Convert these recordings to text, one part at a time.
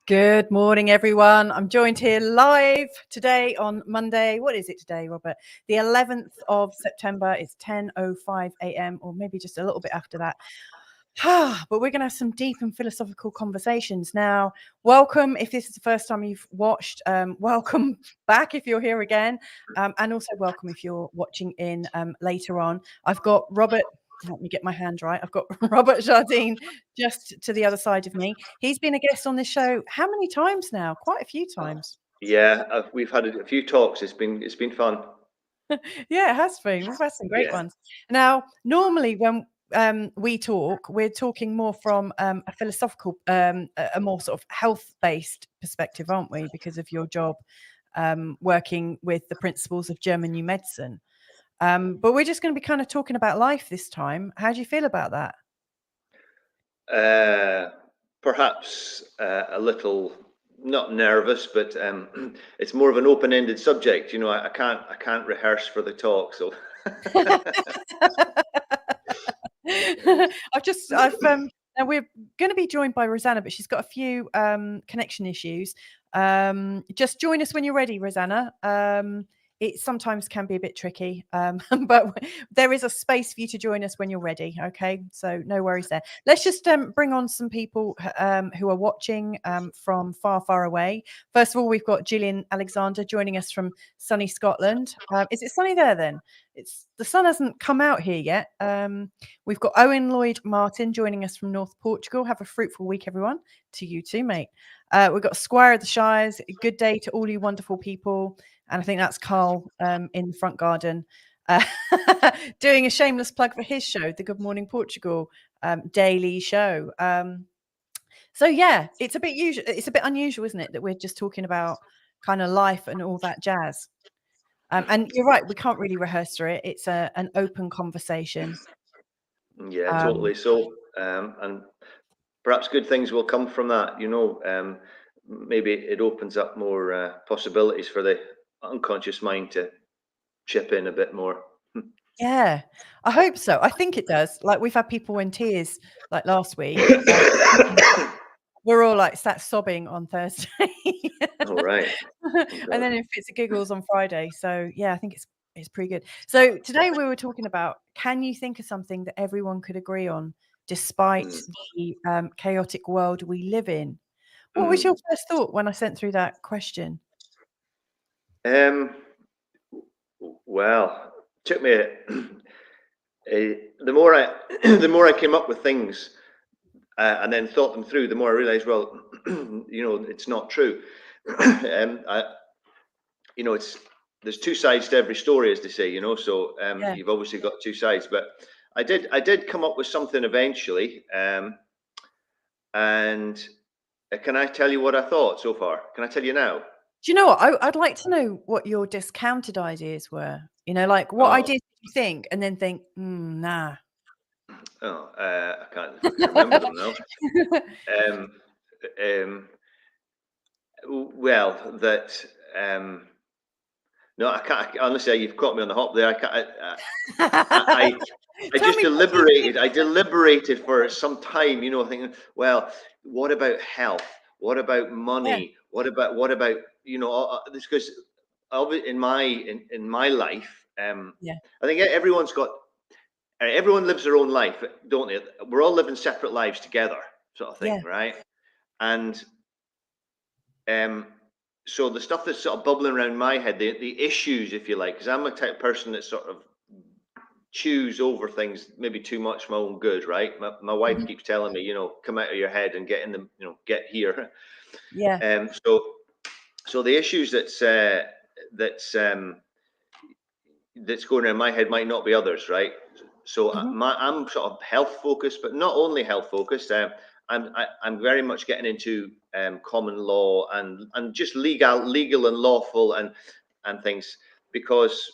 Good morning, everyone. I'm joined here live today on Monday. What is it today, Robert? The 11th of September. It's 10:05 a.m. or maybe just a little bit after that. But we're going to have some deep and philosophical conversations. Now, welcome if this is the first time you've watched. Welcome back if you're here again. And also welcome if you're watching in later on. I've got Robert. Let me get my hand right. I've got Robert Jardine just to the other side of me. He's been a guest on this show how many times now? Quite a few times. Yeah, we've had a few talks. It's been fun. Yeah, it has been. We've had some great ones. Now, normally when we talk, we're talking more from a philosophical, a more sort of health-based perspective, aren't we? Because of your job working with the principles of German New Medicine. But we're just going to be kind of talking about life this time. How do you feel about that? Perhaps a little not nervous, but it's more of an open-ended subject. You know, I can't rehearse for the talk, so. Now we're going to be joined by Rosanna, but she's got a few connection issues. Just join us when you're ready, Rosanna. It sometimes can be a bit tricky, but there is a space for you to join us when you're ready. Okay, so no worries there. Let's just bring on some people who are watching from far, far away. First of all, we've got Gillian Alexander joining us from sunny Scotland. Is it sunny there then? The sun hasn't come out here yet. We've got Owen Lloyd Martin joining us from North Portugal. Have a fruitful week, everyone. To you too, mate. We've got Squire of the Shires. Good day to all you wonderful people. And I think that's Carl in the front garden doing a shameless plug for his show, the Good Morning Portugal daily show. So yeah, it's a bit unusual, isn't it, that we're just talking about kind of life and all that jazz. And you're right, we can't really rehearse for it. It's an open conversation. Yeah, totally. So, and perhaps good things will come from that. You know, maybe it opens up more possibilities for the unconscious mind to chip in a bit more. Yeah, I hope so. I think it does. Like we've had people in tears like last week. We're all like sat sobbing on Thursday. All right. And then in fits of giggles on Friday. So yeah, I think it's pretty good. So today we were talking about, can you think of something that everyone could agree on despite the chaotic world we live in? What was your first thought when I sent through that question? Well, it took me the more I came up with things and then thought them through, the more I realized, well, you know, it's not true. You know, there's two sides to every story, as they say, you know, so you've obviously got two sides, but I did come up with something eventually. And can I tell you what I thought so far? Can I tell you now? Do you know what? I'd like to know what your discounted ideas were. You know, like what ideas did you think and then think, nah. Oh, I can't remember them now. Well, that no, I can't. Honestly, you've caught me on the hop there. I just deliberated. I deliberated for some time. You know, thinking, well, what about health? What about money? What about you know? This because in my life, I think everyone lives their own life, don't they? We're all living separate lives together, sort of thing, right? And so the stuff that's sort of bubbling around my head, the issues, if you like, because I'm a type of person that sort of chews over things maybe too much for my own good, right? My wife keeps telling me, you know, come out of your head and get in the, you know, get here. Yeah. So the issues that's going around my head might not be others, right? So I'm sort of health focused, but not only health focused. I'm very much getting into common law and just legal and lawful and things, because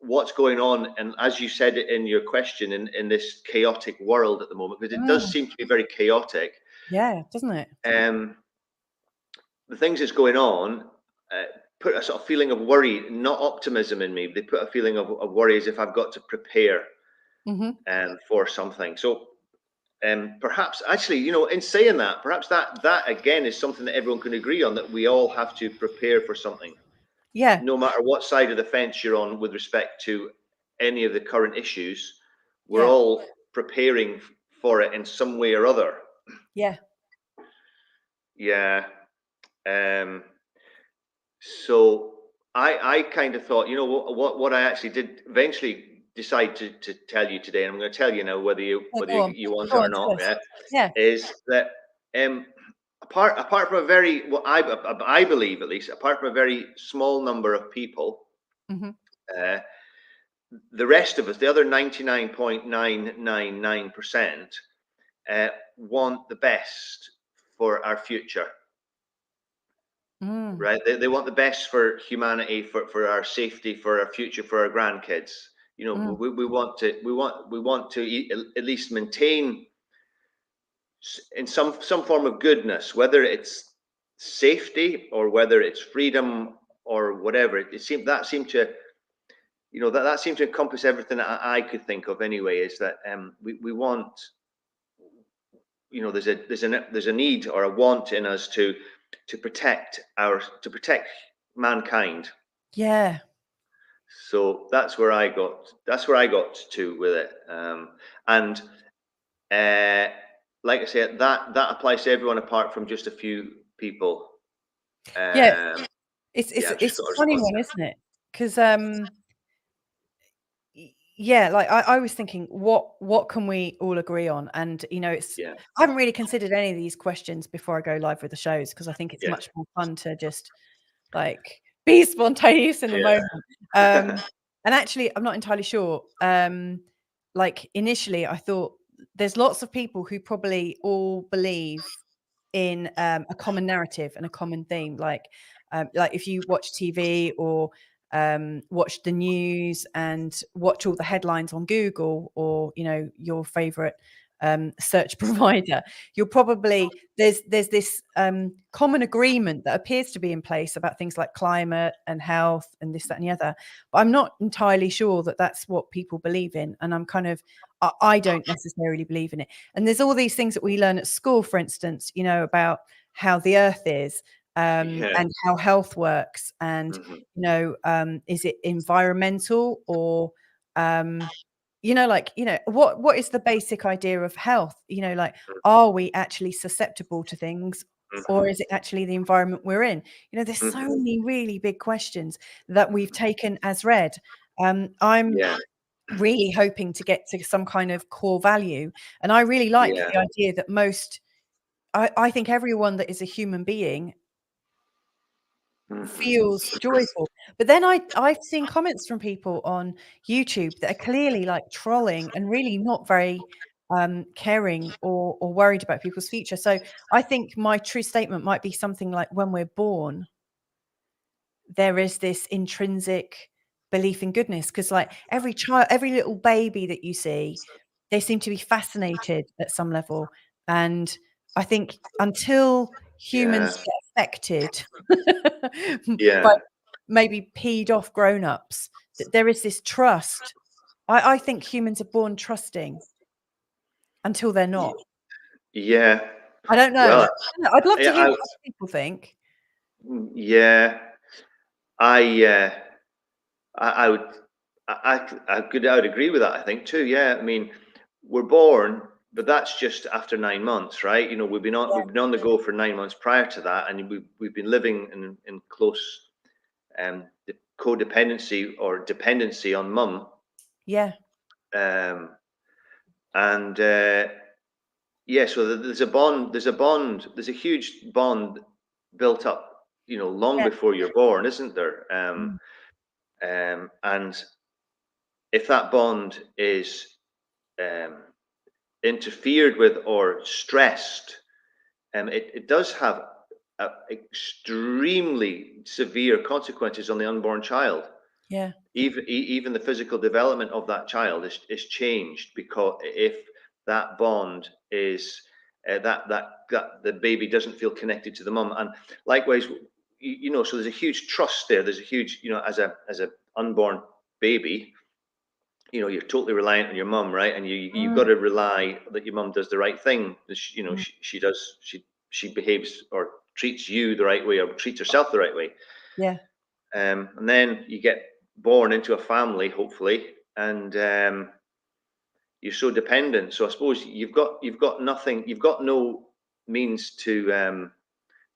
what's going on, and as you said in your question, in this chaotic world at the moment, because it does seem to be very chaotic. Yeah, doesn't it? The things that's going on put a sort of feeling of worry, not optimism in me. They put a feeling of worry, as if I've got to prepare for something. So perhaps, actually, you know, in saying that, perhaps that again is something that everyone can agree on, that we all have to prepare for something. Yeah. No matter what side of the fence you're on with respect to any of the current issues, we're all preparing for it in some way or other. Yeah. Yeah. So I kind of thought, you know, what I actually did eventually decide to tell you today, and I'm going to tell you now whether you want it or not. Is that apart from a very, well, I believe, at least, apart from a very small number of people, the rest of us, the other 99.999%, want the best for our future. Right? They want the best for humanity, for our safety, for our future, for our grandkids. You know, we want to at least maintain in some form of goodness, whether it's safety or whether it's freedom or whatever. It seemed to, you know, that seemed to encompass everything that I could think of anyway. Is that we want, you know, there's a need or a want in us to protect mankind. Yeah. So that's where I got to with it. And like I said, that applies to everyone apart from just a few people. It's a funny one, isn't it? Because like I was thinking, what can we all agree on? And you know, I haven't really considered any of these questions before I go live with the shows, because I think it's much more fun to just like be spontaneous in the moment. And actually, I'm not entirely sure. Like initially, I thought there's lots of people who probably all believe in a common narrative and a common theme. Like if you watch TV or watch the news and watch all the headlines on Google or, you know, your favorite search provider, you'll probably there's this common agreement that appears to be in place about things like climate and health and this, that, and the other. But I'm not entirely sure that that's what people believe in, and I don't necessarily believe in it. And there's all these things that we learn at school, for instance, you know, about how the earth is and how health works, and you know, is it environmental or you know, like, you know, what is the basic idea of health? You know, like, are we actually susceptible to things, or is it actually the environment we're in? You know, there's so many really big questions that we've taken as read. I'm really hoping to get to some kind of core value, and I really like the idea that I think everyone that is a human being feels joyful. But then I've seen comments from people on YouTube that are clearly like trolling and really not very caring or worried about people's future. So I think my true statement might be something like, when we're born, there is this intrinsic belief in goodness, because like every child, every little baby that you see, they seem to be fascinated at some level. And I think until humans get affected by maybe peed off grown-ups, that there is this trust. I think humans are born trusting until they're not. I don't know. Well, I'd love to hear what other people think. I would agree with that, I think, too. I mean, we're born, but that's just after 9 months, right? You know, we've been on the go for 9 months prior to that, and we've been living in close codependency or dependency on mum. So there's a huge bond built up, you know, long before you're born, isn't there? And if that bond is interfered with or stressed, it does have extremely severe consequences on the unborn child. Yeah. Even the physical development of that child is changed, because if that bond is that the baby doesn't feel connected to the mum. And likewise, so there's a huge trust there. There's a huge, as a unborn baby, you're totally reliant on your mum, right? And you've got to rely that your mum does the right thing. She behaves or treats you the right way, or treats herself the right way. Yeah. And then you get born into a family, hopefully, and you're so dependent. So I suppose you've got nothing. You've got no means to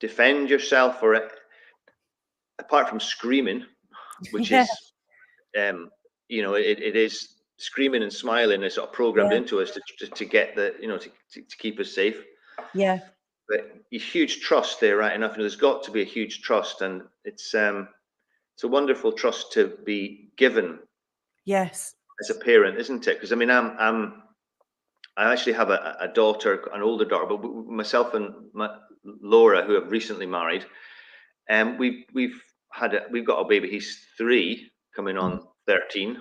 defend yourself, or apart from screaming, which is it is screaming and smiling is sort of programmed into us to get the to keep us safe. Yeah. But a huge trust there, right enough. There's got to be a huge trust, and it's a wonderful trust to be given. Yes. As a parent, isn't it? Because I mean, I actually have a daughter, an older daughter, but myself and Laura, who have recently married, and we've got a baby. He's 3, coming on 13.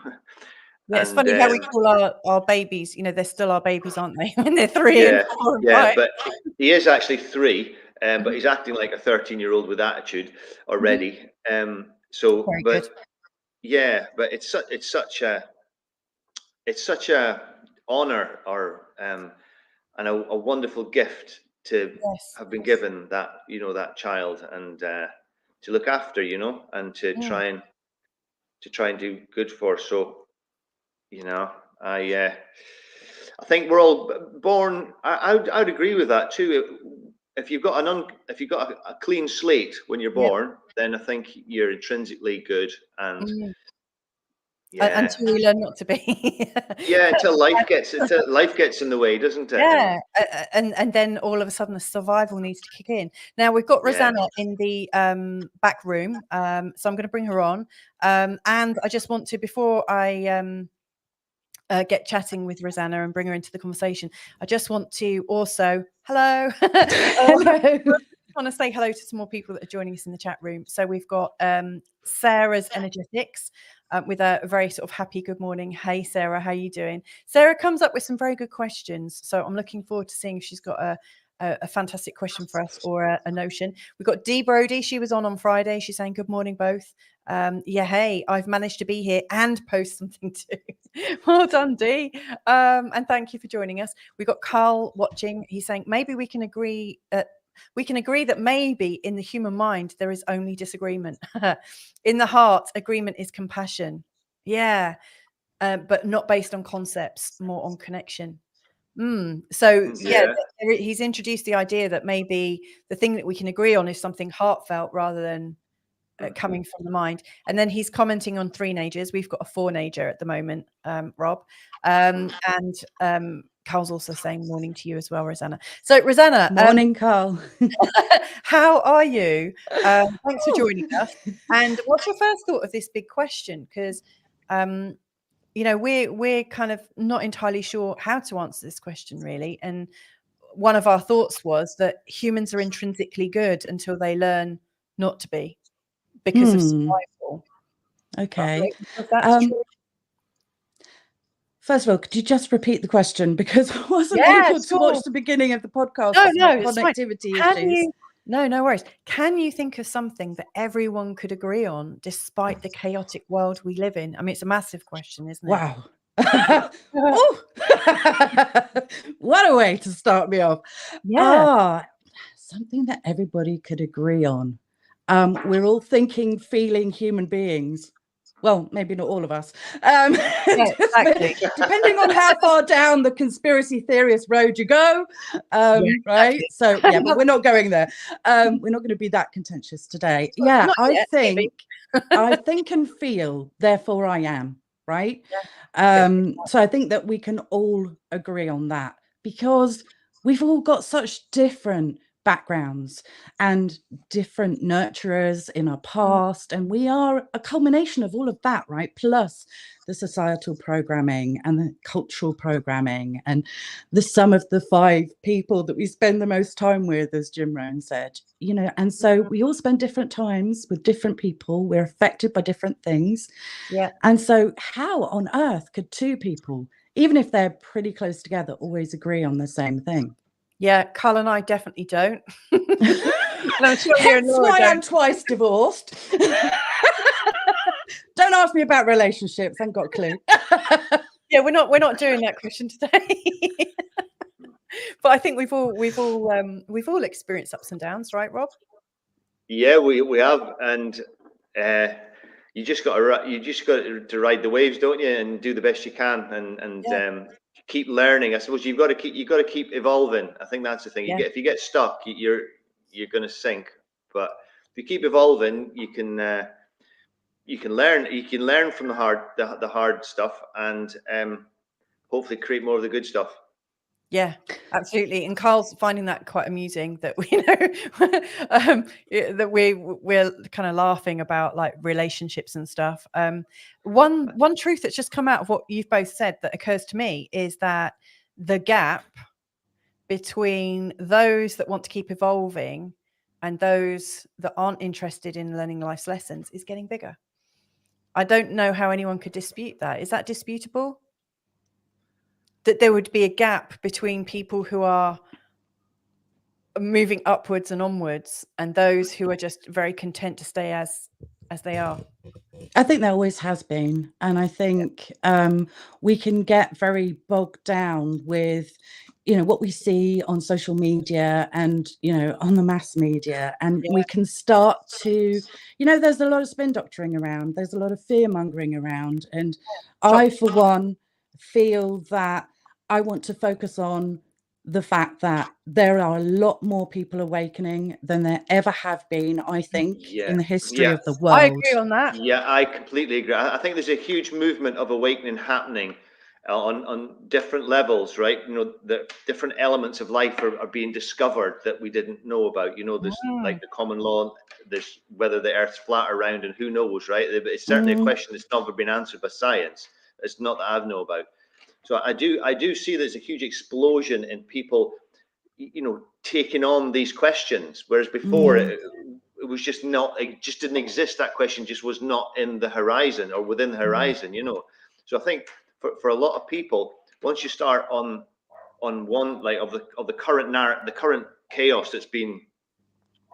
Yeah, it's funny how we call our babies, they're still our babies, aren't they? When they're 3 and 4 and 5. But he is actually 3, but he's acting like a 13-year-old with attitude already. So, Very but good. yeah, but it's such a honor, or and a wonderful gift to have been given that that child, and to look after, and to try and do good for. So I think we're all born. I'd agree with that too. If you've got a clean slate when you're born, then I think you're intrinsically good, and until we learn not to be. Until life gets in the way, doesn't it? Yeah, and then all of a sudden the survival needs to kick in. Now we've got Rosanna in the back room, so I'm going to bring her on, and I just want to, before I get chatting with Rosanna and bring her into the conversation, I just want to also hello. I want to say hello to some more people that are joining us in the chat room. So we've got Sarah's Energetics with a very sort of happy good morning. Hey Sarah, how are you doing? Sarah comes up with some very good questions, so I'm looking forward to seeing if she's got a fantastic question for us, or a notion. We've got Dee Brody. She was on Friday. She's saying good morning both. Hey, I've managed to be here and post something too. Well done, Dee. And thank you for joining us. We've got Carl watching. He's saying maybe we can agree that maybe in the human mind there is only disagreement. In the heart, agreement is compassion. Yeah, but not based on concepts, more on connection. So he's introduced the idea that maybe the thing that we can agree on is something heartfelt rather than coming from the mind. And then he's commenting on 3-nagers. We've got a 4-nager at the moment, Rob. And Carl's also saying morning to you as well, Rosanna. So Rosanna, morning, Carl. How are you? Thanks for joining us. And what's your first thought of this big question? Because we're kind of not entirely sure how to answer this question, really. And one of our thoughts was that humans are intrinsically good until they learn not to be, because of survival. Okay. That's true. First of all, could you just repeat the question, because I wasn't able to watch the beginning of the podcast. No, connectivity issues. No worries. Can you think of something that everyone could agree on despite the chaotic world we live in? I mean, it's a massive question, isn't it? Wow. What a way to start me off. Something that everybody could agree on. We're all thinking, feeling human beings. Well, maybe not all of us. Exactly. Depending on how far down the conspiracy theorist road you go. Right? So, but we're not going there. We're not going to be that contentious today. I think and feel, therefore I am. Right? So I think that we can all agree on that, because we've all got such different backgrounds and different nurturers in our past, and we are a culmination of all of that, right? Plus the societal programming and the cultural programming and the sum of the 5 people that we spend the most time with, as Jim Rohn said, you know. And so we all spend different times with different people. We're affected by different things. Yeah. And so how on earth could 2 people, even if they're pretty close together, always agree on the same thing? Yeah, Carl and I definitely don't. And I'm sure you and That's Laura why don't. I'm twice divorced. Don't ask me about relationships. I haven't got a clue. Yeah, we're not doing that question today. But I think we've all experienced ups and downs, right, Rob? Yeah, we have, and you just got to ride the waves, don't you, and do the best you can, and keep learning. I suppose you've got to keep evolving. I think that's the thing. Yeah. If you get stuck, you're going to sink. But if you keep evolving, you can learn. You can learn from the hard stuff, and hopefully create more of the good stuff. Yeah, absolutely. And Carl's finding that quite amusing that we know that we're kind of laughing about like relationships and stuff. One truth that's just come out of what you've both said that occurs to me is that the gap between those that want to keep evolving and those that aren't interested in learning life's lessons is getting bigger. I don't know how anyone could dispute that. Is that disputable? That there would be a gap between people who are moving upwards and onwards and those who are just very content to stay as they are? I think there always has been. And I think we can get very bogged down with, you know, what we see on social media and, you know, on the mass media. And we can start to, you know, there's a lot of spin doctoring around. There's a lot of fear mongering around. And I, for one, feel that I want to focus on the fact that there are a lot more people awakening than there ever have been, I think, in the history of the world. I agree on that. Yeah, I completely agree. I think there's a huge movement of awakening happening on different levels, right? You know, the different elements of life are being discovered that we didn't know about. You know, there's like the common law, there's whether the Earth's flat or round, and who knows, right? It's certainly a question that's never been answered by science. It's not that I know about. So I do see there's a huge explosion in people, you know, taking on these questions, whereas before it was just not, it just didn't exist. That question just was not in the horizon or within the horizon, you know. So I think for a lot of people, once you start on one like of the current chaos that's been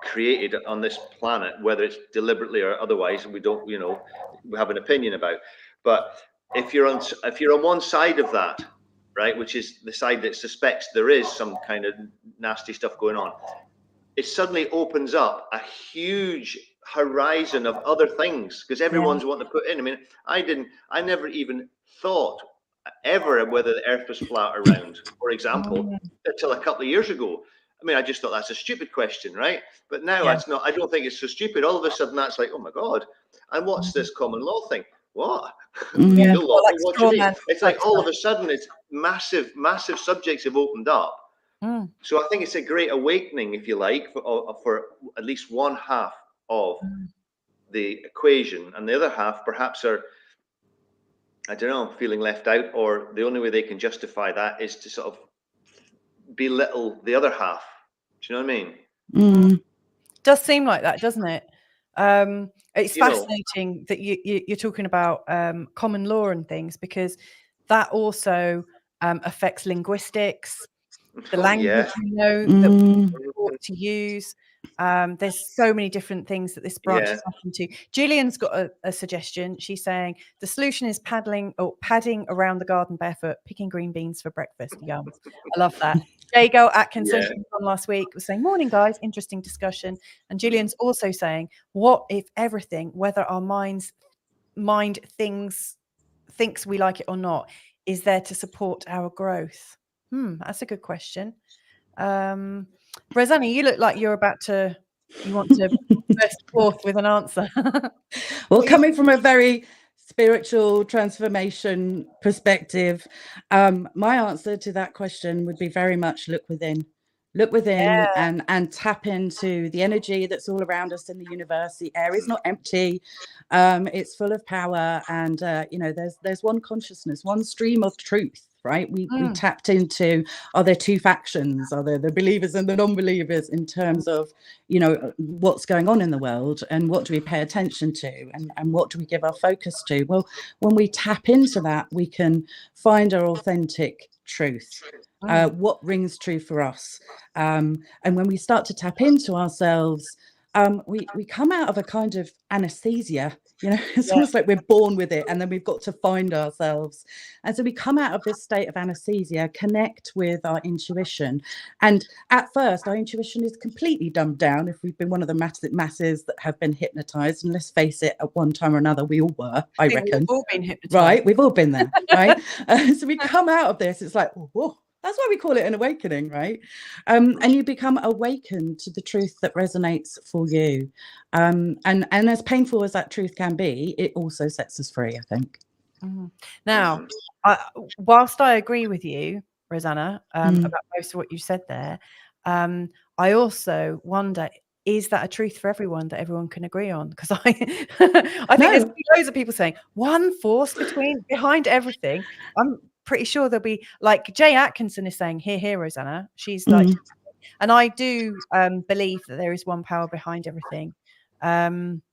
created on this planet, whether it's deliberately or otherwise, we don't, you know, we have an opinion about, but if you're on one side of that, right, which is the side that suspects there is some kind of nasty stuff going on, it suddenly opens up a huge horizon of other things because everyone's wanting to put in. I mean, I never even thought ever whether the Earth was flat or round, for example, until a couple of years ago. I mean, I just thought that's a stupid question, right? But now it's not. I don't think it's so stupid. All of a sudden, that's like, oh my God! And what's this common law thing? What? Yeah, what do you mean? It's like all of a sudden, it's massive subjects have opened up. So I think it's a great awakening, if you like, for at least one half of the equation, and the other half perhaps are, I don't know, feeling left out, or the only way they can justify that is to sort of belittle the other half. Do you know what I mean? Does seem like that, doesn't it? It's fascinating that you're talking about common law and things, because that also affects linguistics, the language that we ought to use. There's so many different things that this branches off into. Gillian's got a suggestion. She's saying the solution is padding around the garden barefoot, picking green beans for breakfast. Yum. I love that. Jago Atkinson on last week was saying, morning guys, interesting discussion. And Gillian's also saying, what if everything, whether our mind thinks we like it or not, is there to support our growth? That's a good question. Rosanna, you look like you want to burst forth with an answer. Well, coming from a very spiritual transformation perspective, my answer to that question would be very much look within. look within, and tap into the energy that's all around us in the universe. The air is not empty, it's full of power, and there's one consciousness, one stream of truth, right? We tapped into, are there two factions? Are there the believers and the non-believers in terms of what's going on in the world, and what do we pay attention to, and what do we give our focus to? Well, when we tap into that, we can find our authentic truth. What rings true for us, and when we start to tap into ourselves, we come out of a kind of anesthesia. It's almost like we're born with it, and then we've got to find ourselves. And so we come out of this state of anesthesia, connect with our intuition. And at first, our intuition is completely dumbed down if we've been one of the masses that have been hypnotized. And let's face it, at one time or another, we all were, I reckon. We've all been hypnotized. Right? We've all been there, right? So we come out of this, it's like, whoa. That's why we call it an awakening, right? And you become awakened to the truth that resonates for you. And as painful as that truth can be, it also sets us free, I think. Now, whilst I agree with you, Rosanna, about most of what you said there, I also wonder, is that a truth for everyone that everyone can agree on? Because I think there's loads of people saying one force behind everything. I'm pretty sure there'll be, like Jay Atkinson is saying, here, Rosanna. She's like, and I do believe that there is one power behind everything. And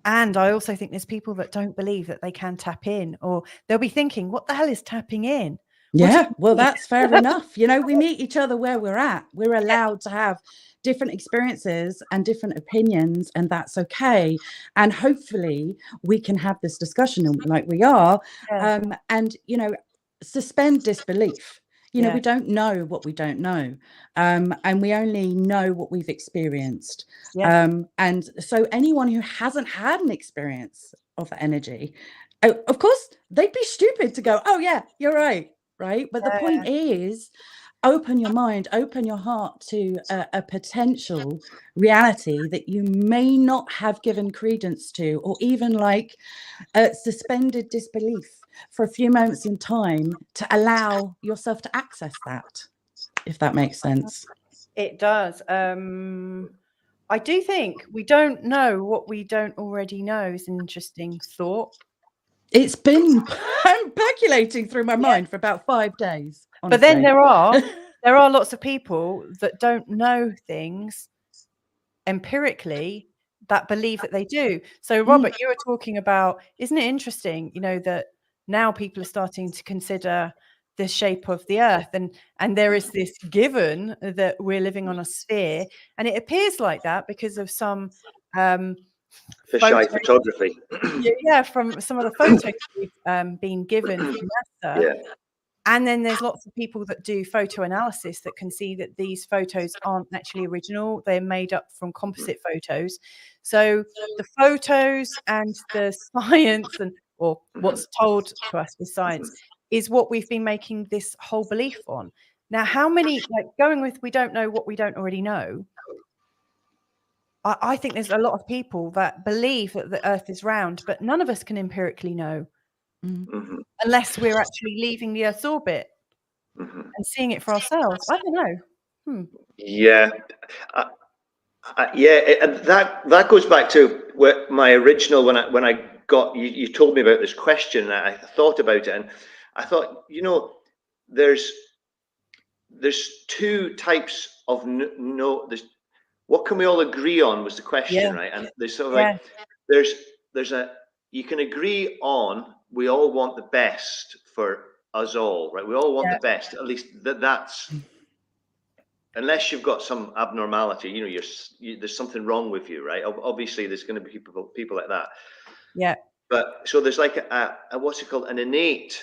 I also think there's people that don't believe that they can tap in, or they'll be thinking, what the hell is tapping in? Yeah, well, that's fair enough. We meet each other where we're at. We're allowed to have different experiences and different opinions, and that's okay. And hopefully we can have this discussion like we are, and suspend disbelief. We don't know what we don't know, and we only know what we've experienced. And so anyone who hasn't had an experience of that energy, of course, they'd be stupid to go, oh yeah, you're right. But the point is, open your mind, open your heart to a potential reality that you may not have given credence to, or even suspended disbelief for a few moments in time, to allow yourself to access that, if that makes sense. It does. I do think we don't know what we don't already know is an interesting thought. It's been percolating through my mind for about 5 days. Honestly. But then there are lots of people that don't know things empirically that believe that they do. So Robert, you were talking about, isn't it interesting, that now people are starting to consider the shape of the earth, and there is this given that we're living on a sphere, and it appears like that because of some fisheye photography. From some of the photos we've been given from NASA. And then there's lots of people that do photo analysis that can see that these photos aren't actually original. They're made up from composite photos. So the photos and the science, or what's told to us with science, is what we've been making this whole belief on. Now, how many, going with we don't know what we don't already know, I think there's a lot of people that believe that the earth is round, but none of us can empirically know. Unless we're actually leaving the Earth's orbit and seeing it for ourselves. I don't know. And that goes back to my original, when I got you told me about this question, and I thought about it, and I thought, there's two types of there's what can we all agree on was the question, right? And there's sort of there's you can agree on, we all want the best for us all, right? We all want the best, at least that's, unless you've got some abnormality, there's something wrong with you, right? Obviously there's going to be people like that. But so there's like a what's it called, an innate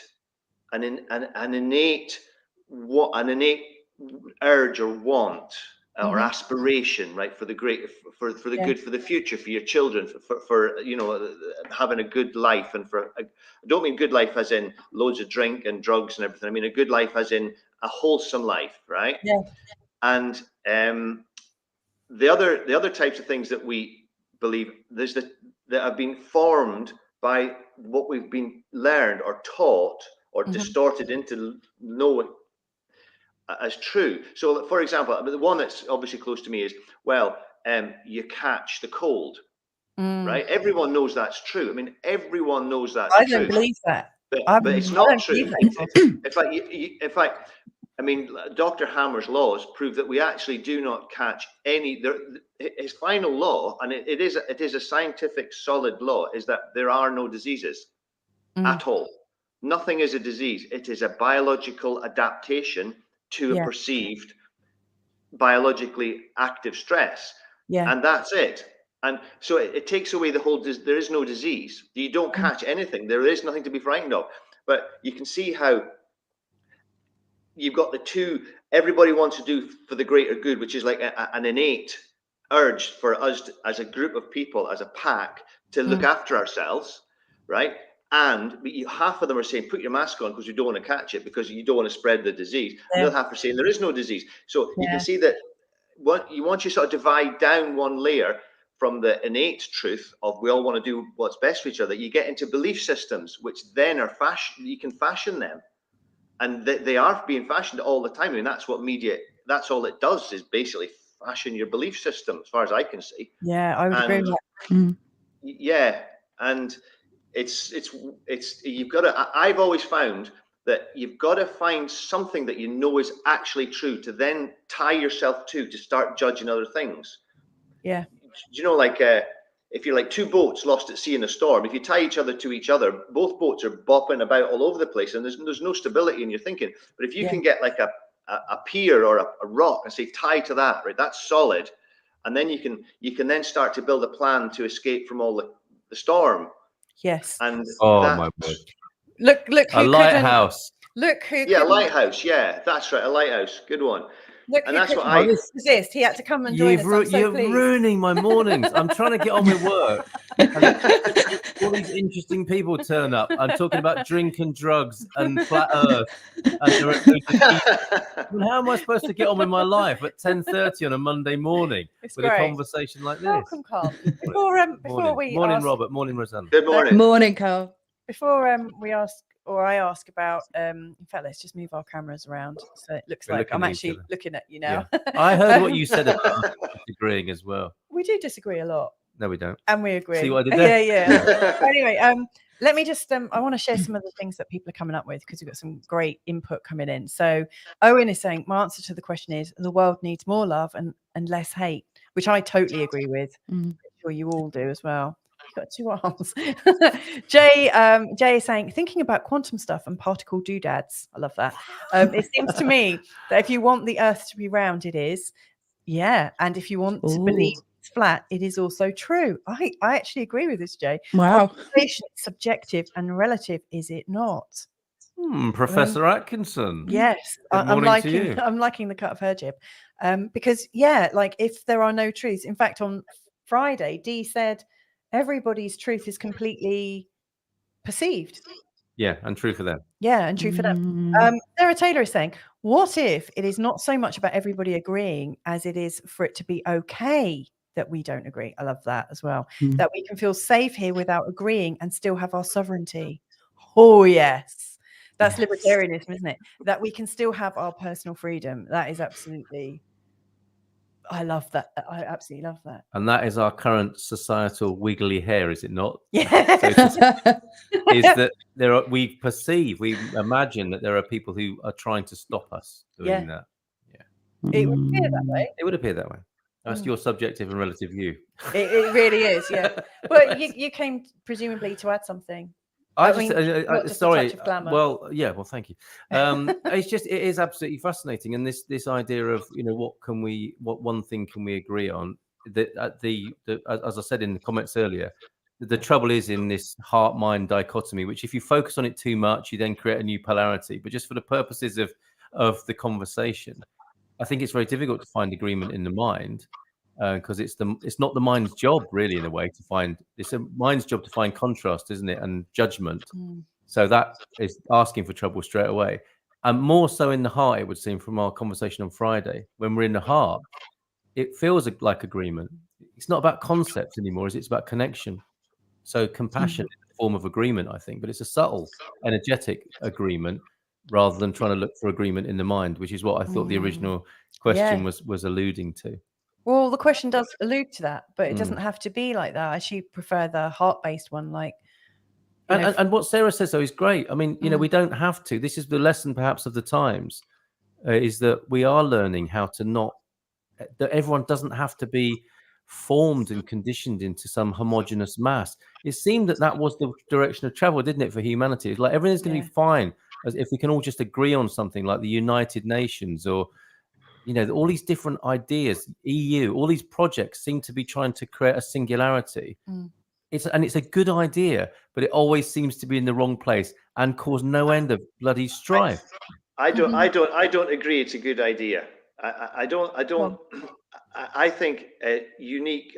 urge or want, or aspiration, right, for the great, for the good, for the future, for your children, for having a good life, and I don't mean good life as in loads of drink and drugs and everything. I mean a good life as in a wholesome life, right? And the other types of things that we believe, there's that have been formed by what we've been learned or taught or distorted into knowing. as true. So, for example, the one that's obviously close to me is, well, you catch the cold, right? Everyone knows that's true. I mean, everyone knows that's true. I don't believe that. But it's not true. In fact, I mean, Dr. Hammer's laws prove that we actually do not catch any. His final law, and it is a scientific solid law, is that there are no diseases at all. Nothing is a disease. It is a biological adaptation to a perceived biologically active stress. Yeah. And that's it. And so it takes away the whole, there is no disease. You don't catch anything. There is nothing to be frightened of. But you can see how you've got the two, everybody wants to do for the greater good, which is like an innate urge for us as a group of people, as a pack, to look after ourselves, right? And half of them are saying, put your mask on because you don't want to catch it, because you don't want to spread the disease. The other half are saying there is no disease. So you can see that once you sort of divide down one layer from the innate truth of we all want to do what's best for each other, you get into belief systems, which then are you can fashion them. And they are being fashioned all the time. I mean, that's what media, that's all it does, is basically fashion your belief system, as far as I can see. Yeah, I would agree with that. Yeah, and it's you've got to, I've always found that you've got to find something that you know is actually true to then tie yourself to start judging other things. Yeah. You know, like if you're like two boats lost at sea in a storm, if you tie each other to each other, both boats are bopping about all over the place, and there's no stability in your thinking. But if you can get like a pier or a rock and say tie to that, right, that's solid, and then you can then start to build a plan to escape from all the storm. Yes. And my word. Look a lighthouse. Look who a lighthouse. Yeah, that's right, a lighthouse. Good one. Look, and that's what I resist. He had to come and join us. You're ruining my mornings. I'm trying to get on with work. All these interesting people turn up. I'm talking about drink and drugs and flat earth. And how am I supposed to get on with my life at 10:30 on a Monday morning with a conversation like this? Welcome, Carl. Morning, Robert. Morning, Rosanna. Good morning. Morning, Carl. Before I ask about, in fact, let's just move our cameras around so it looks like I'm actually looking at you now. Yeah. I heard what you said about disagreeing as well. We do disagree a lot. No, we don't. And we agree. See what I did there? Yeah. Anyway, let me just, I want to share some of the things that people are coming up with, because we've got some great input coming in. So Owen is saying, my answer to the question is the world needs more love and less hate, which I totally agree with. I'm sure you all do as well. Got two arms. Jay is saying, thinking about quantum stuff and particle doodads. I love that. It seems to me that if you want the earth to be round, it is. Yeah. And if you want to believe it's flat, it is also true. I actually agree with this, Jay. Wow. Observation is subjective and relative, is it not? Professor Atkinson. Yes. I'm liking the cut of her jib. Because like if there are no truths, in fact, on Friday, Dee said, everybody's truth is completely perceived. Yeah, and true for them. Yeah, and true for them. Sarah Taylor is saying, what if it is not so much about everybody agreeing as it is for it to be okay that we don't agree? I love that as well. That we can feel safe here without agreeing and still have our sovereignty. Oh, yes. That's libertarianism, isn't it? That we can still have our personal freedom. That is absolutely... I love that. I absolutely love that. And that is our current societal wiggly hair, is it not? Yeah. Is that we imagine that there are people who are trying to stop us doing that. Yeah. It would appear that way. It would appear that way. That's your subjective and relative view. It really is, yeah. But you came presumably to add something. Sorry. Well, yeah. Well, thank you. It is absolutely fascinating, and this idea of what one thing can we agree on? That as I said in the comments earlier, the trouble is in this heart-mind dichotomy, which if you focus on it too much, you then create a new polarity. But just for the purposes of the conversation, I think it's very difficult to find agreement in the mind. Because it's not the mind's job really in a way to find, it's a mind's job to find contrast, isn't it, and judgment. So that is asking for trouble straight away, and more so in the heart, it would seem from our conversation on Friday. When we're in the heart, it feels like agreement. It's not about concepts anymore, it's about connection. So compassion is a form of agreement, I think, but it's a subtle energetic agreement rather than trying to look for agreement in the mind, which is what I thought the original question was alluding to. Well, the question does allude to that, but it doesn't have to be like that. I actually prefer the heart-based one, like. And what Sarah says, though, is great. I mean, we don't have to. This is the lesson, perhaps, of the times, is that we are learning how to that everyone doesn't have to be formed and conditioned into some homogenous mass. It seemed that was the direction of travel, didn't it, for humanity? It's like everything's going to be fine as if we can all just agree on something like the United Nations or, all these different ideas, EU, all these projects seem to be trying to create a singularity. It's a good idea, but it always seems to be in the wrong place and cause no end of bloody strife. I don't agree. It's a good idea. I don't. I think unique.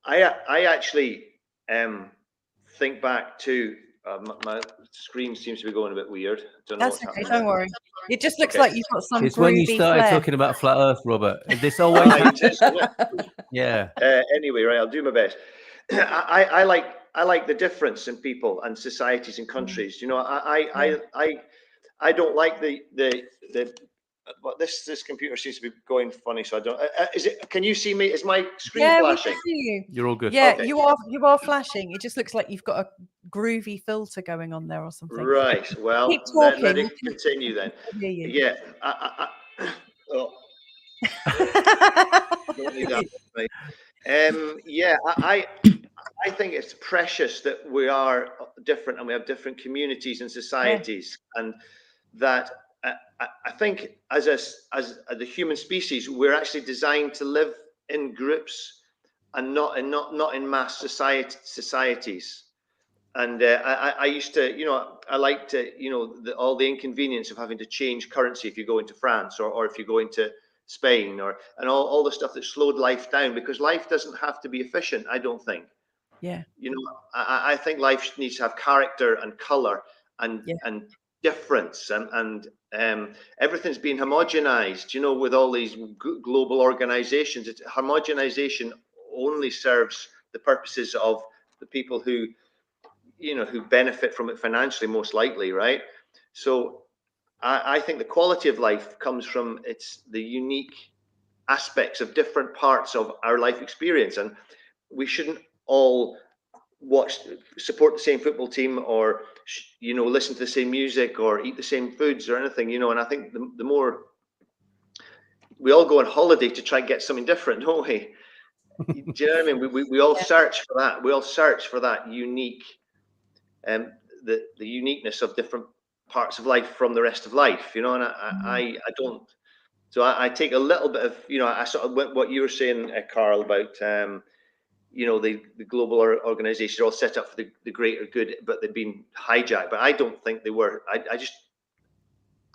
I actually think back to my screen seems to be going a bit weird. Don't know That's what's okay. happening. Don't worry. It just looks like you've got some. It's when you started flair. talking about flat Earth, Robert. This always. Yeah. Anyway, right. I'll do my best. I like the difference in people and societies and countries. I don't like the. But this computer seems to be going funny, so I don't. Can you see me? Is my screen flashing? We can see you. You're all good. Yeah, Okay. you are flashing. It just looks like you've got a groovy filter going on there or something. Right. Well, keep talking. let it continue then. Yeah. Don't need that. I think it's precious that we are different and we have different communities and societies, and that. I think as the human species, we're actually designed to live in groups and not in mass societies. And I used to, I like to, all the inconvenience of having to change currency if you go into France or if you go into Spain and all the stuff that slowed life down, because life doesn't have to be efficient, I don't think. Yeah. I think life needs to have character and color and difference and everything's been homogenized, with all these global organizations. Homogenization only serves the purposes of the people who benefit from it financially, most likely, right? So I think the quality of life comes from the unique aspects of different parts of our life experience, and we shouldn't all support the same football team or listen to the same music or eat the same foods or anything, and I think the more we all go on holiday to try and get something different, don't we? Do you know what I mean? We all search for that. We all search for that unique the uniqueness of different parts of life from the rest of life, and I don't. So I take a little bit of, I sort of what you were saying, Carl, about the global organizations are all set up for the greater good, but they've been hijacked. But I don't think they were. I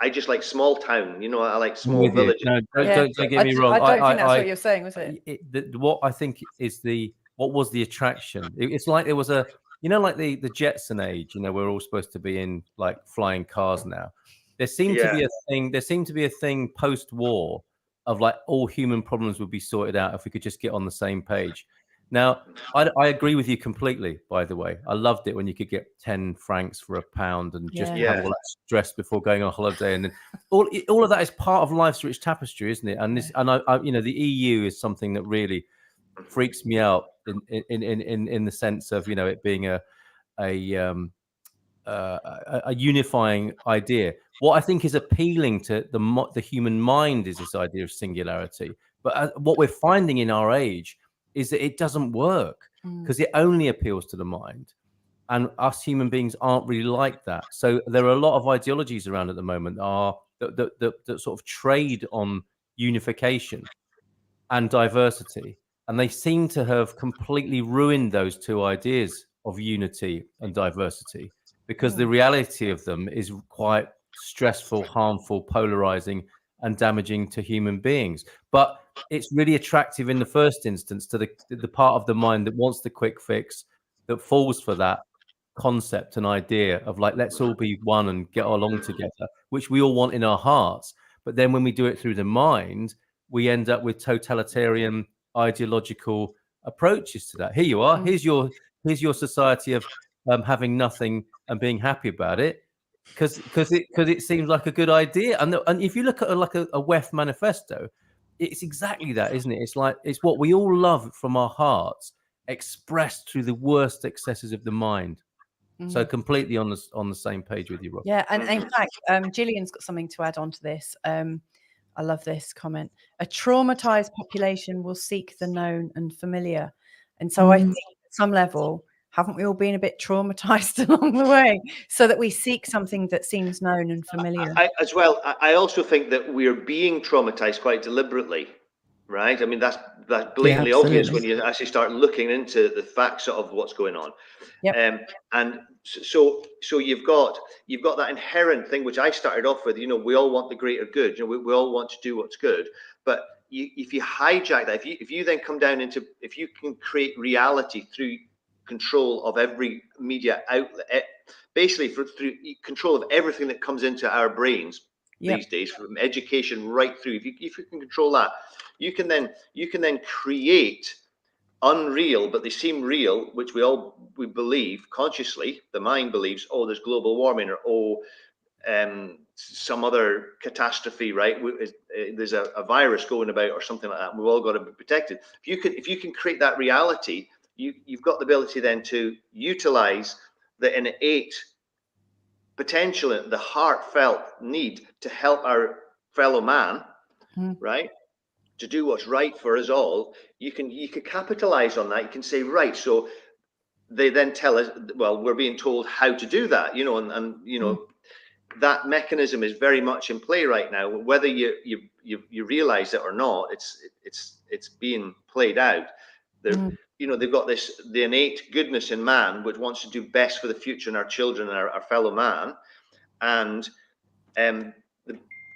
just like small town. I like small villages. No, don't get me wrong. I don't think that's what you're saying, was it? What I think is what was the attraction? It's like there was a, like the Jetson age. We're all supposed to be in like flying cars now. There seemed to be a thing. There seemed to be a thing post-war of like all human problems would be sorted out if we could just get on the same page. Now, I agree with you completely, by the way. I loved it when you could get 10 francs for £1 and just have all that stress before going on holiday. And then all of that is part of life's rich tapestry, isn't it? And the EU is something that really freaks me out in the sense of, it being a unifying idea. What I think is appealing to the human mind is this idea of singularity. But what we're finding in our age is that it doesn't work because it only appeals to the mind, and us human beings aren't really like that. So there are a lot of ideologies around at the moment that sort of trade on unification and diversity, and they seem to have completely ruined those two ideas of unity and diversity, because the reality of them is quite stressful, harmful, polarizing, and damaging to human beings. But it's really attractive in the first instance to the part of the mind that wants the quick fix, that falls for that concept and idea of like, let's all be one and get along together, which we all want in our hearts. But then when we do it through the mind, we end up with totalitarian ideological approaches to that. Here you are. Here's your society of having nothing and being happy about it. because it seems like a good idea. And if you look at like a WEF manifesto, it's exactly that, isn't it? It's like it's what we all love from our hearts, expressed through the worst excesses of the mind. So completely on the same page with you, Rob. Yeah, and in fact, Gillian's got something to add on to this. I love this comment. A traumatized population will seek the known and familiar. And so I think at some level, haven't we all been a bit traumatized along the way, so that we seek something that seems known and familiar? I also think that we're being traumatized quite deliberately, right? I mean, that's blatantly obvious when you actually start looking into the facts of what's going on. Yep. And so you've got that inherent thing, which I started off with, we all want the greater good, we all want to do what's good. But if you hijack that, if you then come down into, if you can create reality through control of every media outlet, basically through control of everything that comes into our brains these days, from education right through, if you can control that, you can then create unreal, but they seem real, which we believe consciously. The mind believes, oh, there's global warming, or some other catastrophe, right? There's a virus going about or something like that. And we've all got to be protected. If you can create that reality, you've got the ability then to utilize the innate potential, the heartfelt need to help our fellow man, right? To do what's right for us all. You could capitalize on that. You can say, right, so they then tell us, well, we're being told how to do that, and that mechanism is very much in play right now. Whether you realize it or not, it's being played out. They've got the innate goodness in man, which wants to do best for the future and our children and our fellow man, and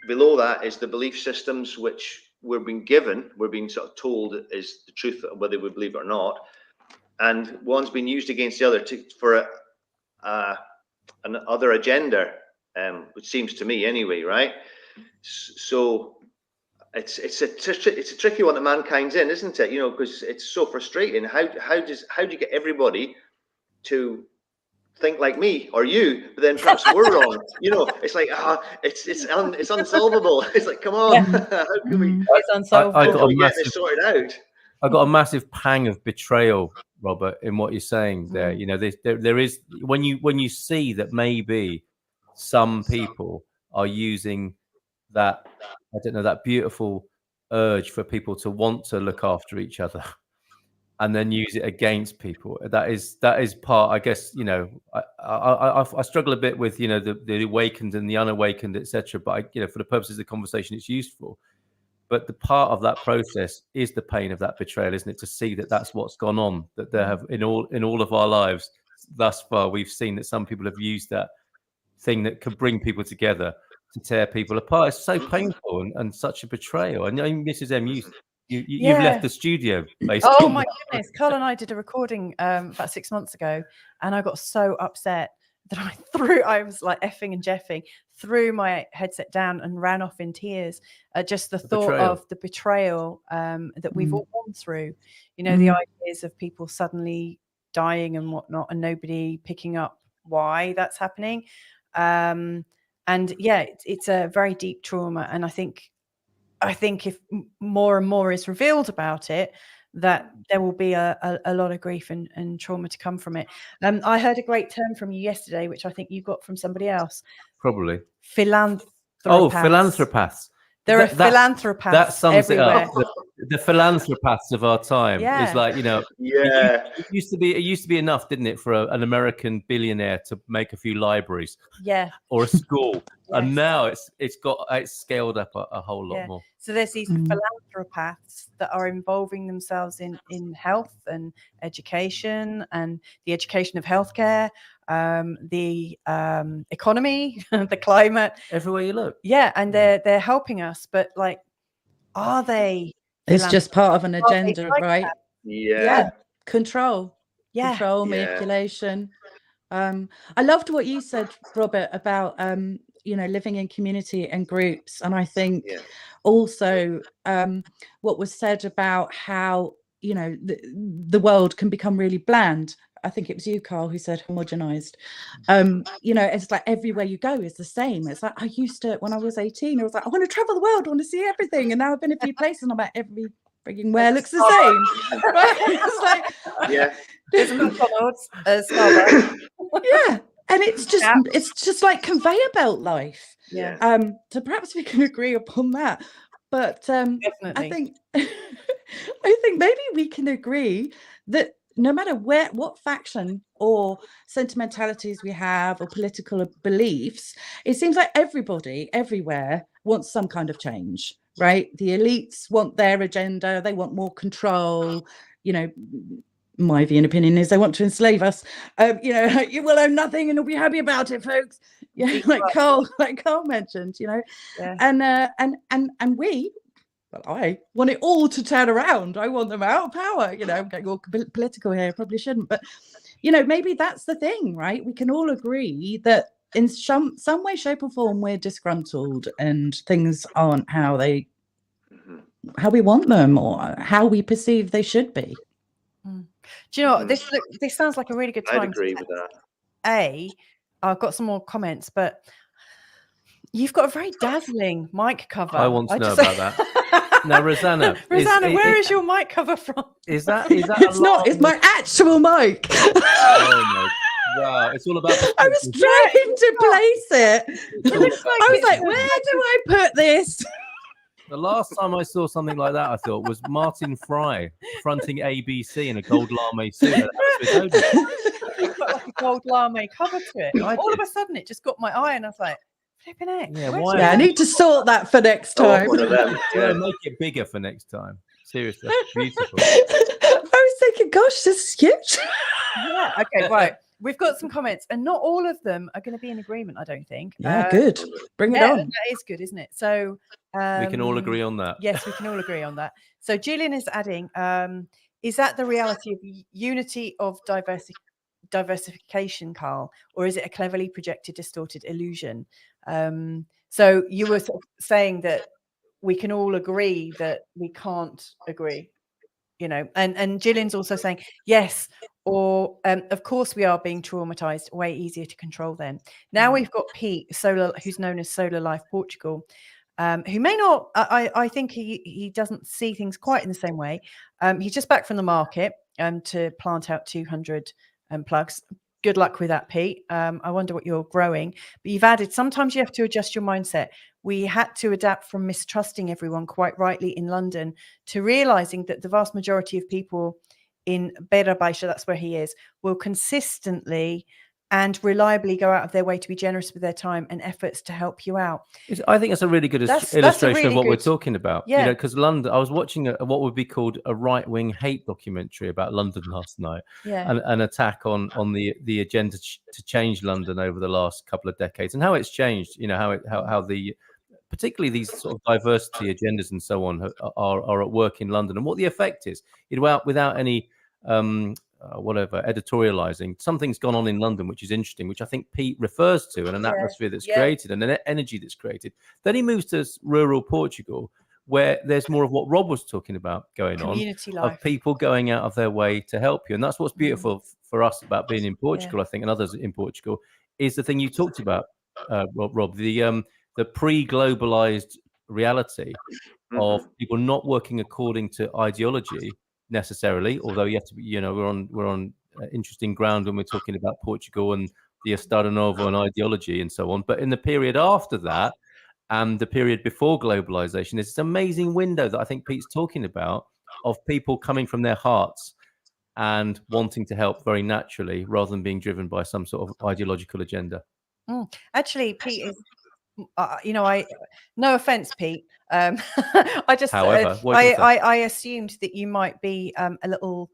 below that is the belief systems which we're being sort of told is the truth, whether we believe it or not, and one's been used against the other for another agenda, which seems to me anyway, right? So it's a tricky one that mankind's in, isn't it? Because it's so frustrating. How do you get everybody to think like me or you, but then perhaps we're wrong? It's like it's unsolvable. It's like, come on, how can we? It's unsolvable. Get this sorted out. I got a massive pang of betrayal, Robert, in what you're saying there. There is when you see that maybe some people are using that, I don't know, that beautiful urge for people to want to look after each other and then use it against people. That is part, I guess, I struggle a bit with, the awakened and the unawakened, etc. But for the purposes of the conversation, it's useful. But the part of that process is the pain of that betrayal, isn't it? To see that that's what's gone on, that there have in all of our lives thus far, we've seen that some people have used that thing that could bring people together to tear people apart. It's so painful and such a betrayal. And Mrs. M, you've left the studio, basically. Oh my goodness. Carl and I did a recording about 6 months ago, and I got so upset that I was like effing and jeffing, threw my headset down and ran off in tears. Just the thought of the betrayal that we've all gone through, the ideas of people suddenly dying and whatnot, and nobody picking up why that's happening. And it's a very deep trauma. And I think if more and more is revealed about it, that there will be a lot of grief and trauma to come from it. I heard a great term from you yesterday, which I think you got from somebody else. Probably. Philanthropists. Oh, philanthropists. There are philanthropists. That sums everywhere. it up. The philanthropists of our time is like, it used to be enough, didn't it, for an American billionaire to make a few libraries, or a school, and now it's scaled up a whole lot more. So there's these philanthropists that are involving themselves in health and education and the education of healthcare, the economy, the climate, everywhere you look. Yeah, and they're helping us, but like, are they? It's just part of an agenda, right? That? Yeah. Control. Yeah. Control, manipulation. I loved what you said, Robert, about living in community and groups. And I think also what was said about how the world can become really bland. I think it was you, Carl, who said homogenized. It's like everywhere you go is the same. It's like I used to, when I was 18, I was like, I want to travel the world, I want to see everything. And now I've been a few places and I'm like, every frigging where looks the same. Right? It's like, yeah. There's McDonald's, Starbucks. Yeah. And it's just like conveyor belt life. Yeah. So perhaps we can agree upon that. But I think maybe we can agree that no matter what faction or sentimentalities we have or political beliefs, it seems like everybody everywhere wants some kind of change, right? The elites want their agenda. They want more control. My view and opinion is they want to enslave us. You will own nothing and you'll be happy about it, folks. Yeah, like Carl mentioned, Yeah. And we, well, I want it all to turn around. I want them out of power. I'm getting all political here. Probably shouldn't, but maybe that's the thing, right? We can all agree that in some way, shape, or form, we're disgruntled and things aren't how we want them or how we perceive they should be. Do you know what? This sounds like a really good time. I'd agree with that. I've got some more comments, but you've got a very dazzling mic cover. I want to know about that. Now, Rosanna, where is your mic cover from? Is that it's not. It's my actual mic. Oh my! Wow, it's all about. I was trying to place it. I was like, where do I put this? The last time I saw something like that, I thought, was Martin Fry fronting ABC in a gold lame suit. You've got like a gold lame cover to it. All of a sudden, it just got my eye, and I was like, flipping heck. Yeah, I need to sort that for next time. One of them. Yeah, make it bigger for next time. Seriously, beautiful. I was thinking, gosh, this is huge. Yeah. Okay. Right. We've got some comments, and not all of them are going to be in agreement, I don't think. Yeah, good. Bring it on. That is good, isn't it? So we can all agree on that. Yes, we can all agree on that. So Julian is adding, is that the reality of unity of diversification, Carl, or is it a cleverly projected, distorted illusion? So you were sort of saying that we can all agree that we can't agree, and Gillian's also saying, yes, or of course we are being traumatized, way easier to control then. Now we've got Pete, who's known as Solar Life Portugal, who may not, I think he doesn't see things quite in the same way. He's just back from the market to plant out 200 plugs. Good luck with that, Pete. I wonder what you're growing. But you've added, sometimes you have to adjust your mindset. We had to adapt from mistrusting everyone, quite rightly, in London, to realizing that the vast majority of people in Barefoot, that's where he is, will consistently and reliably go out of their way to be generous with their time and efforts to help you out. I think that's a really good illustration of what we're talking about. Yeah. Because London, I was watching what would be called a right-wing hate documentary about London last night. Yeah. An attack on the agenda to change London over the last couple of decades and how it's changed. How the particularly these sort of diversity agendas and so on are at work in London and what the effect is. Without any editorializing, something's gone on in London which is interesting, which I think Pete refers to, and an atmosphere that's created and an energy that's created. Then he moves to rural Portugal, where there's more of what Rob was talking about going Community on, life. of people going out of their way to help you. And that's what's beautiful for us about being in Portugal, I think, and others in Portugal, is the thing you talked about, Rob, the pre-globalized reality of people not working according to ideology necessarily, although you have to be, we're on interesting ground when we're talking about Portugal and the Estado Novo and ideology and so on. But in the period after that and the period before globalization, there's this amazing window that I think Pete's talking about of people coming from their hearts and wanting to help very naturally rather than being driven by some sort of ideological agenda. Actually, Pete is, no offense, Pete. I just, however, I assumed that you might be a little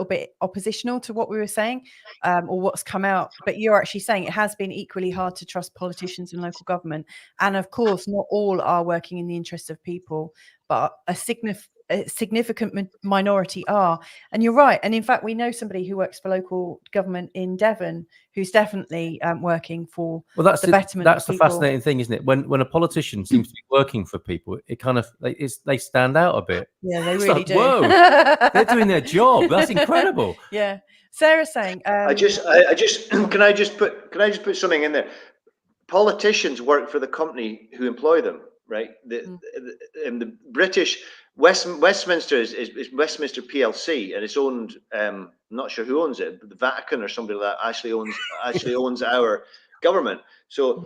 bit oppositional to what we were saying, or what's come out. But you're actually saying it has been equally hard to trust politicians and local government. And of course, not all are working in the interests of people, but a a significant minority are. And you're right. And in fact, we know somebody who works for local government in Devon who's definitely working for the betterment that's of the people. fascinating thing, isn't it? When a politician seems to be working for people, it kind of they stand out a bit. Yeah, they really do. Whoa, they're doing their job. That's incredible. Yeah. Sarah's saying, I just can I just put something in there. Politicians work for the company who employ them, right? The British Westminster is Westminster PLC, and it's owned. I'm not sure who owns it, but the Vatican or somebody like that actually owns our government. So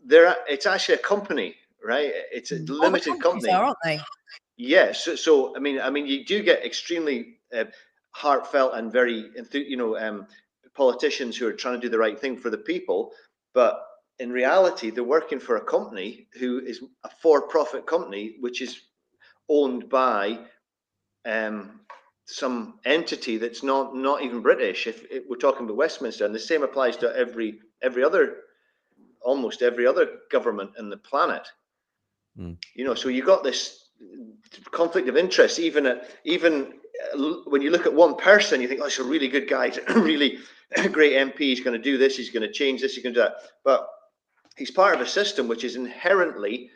it's actually a company, right? It's a limited company, aren't they? Yes. So I mean, you do get extremely heartfelt and very politicians who are trying to do the right thing for the people, but in reality, they're working for a company who is a for-profit company, which is owned by some entity that's not even British. If we're talking about Westminster, and the same applies to almost every other government in the planet. So you got this conflict of interest. Even when you look at one person, you think, oh, it's a really good guy, he's a really great MP. He's going to do this. He's going to change this. He's going to do that. But he's part of a system which is inherently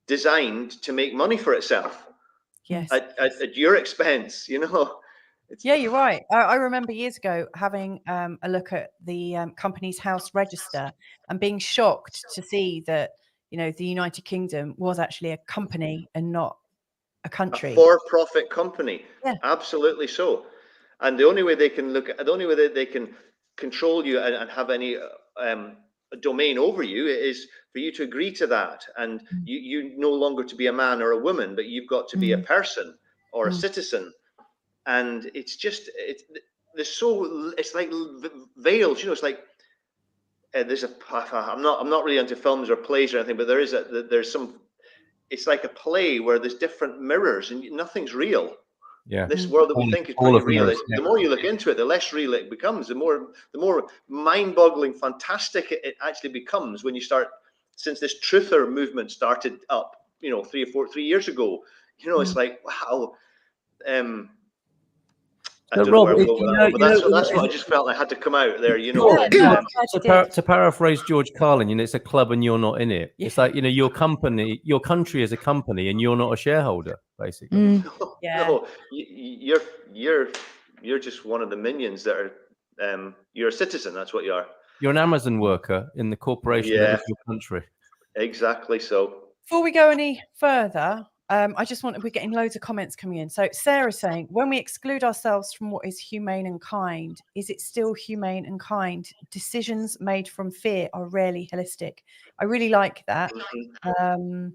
designed to make money for itself. Yes. At your expense, Yeah, you're right. I remember years ago having a look at the Companies House register and being shocked to see that, the United Kingdom was actually a company and not a country. A for-profit company. Yeah. Absolutely so. And the only way they can that they can control you and have any domain over you is for you to agree to that. And you no longer to be a man or a woman, but you've got to be a person or a citizen. And it's just it's like veils. It's like I'm not really into films or plays or anything, but there's some. It's like a play where there's different mirrors and nothing's real. Yeah. This world that we think is pretty real. The more you look into it, the less real it becomes. The more mind-boggling, fantastic it actually becomes when you start. Since this truther movement started up, 3 years ago, it's like, wow. I don't know where I'm going with that, but that's what I just felt I had to come out there, To paraphrase George Carlin, it's a club and you're not in it. Yeah. It's like, your country is a company and you're not a shareholder, basically. No, you're just one of the minions that are, you're a citizen. That's what you are. You're an Amazon worker in the corporation that is your country. Exactly so. Before we go any further, we're getting loads of comments coming in. So Sarah's saying, when we exclude ourselves from what is humane and kind, is it still humane and kind? Decisions made from fear are rarely holistic. I really like that. I'll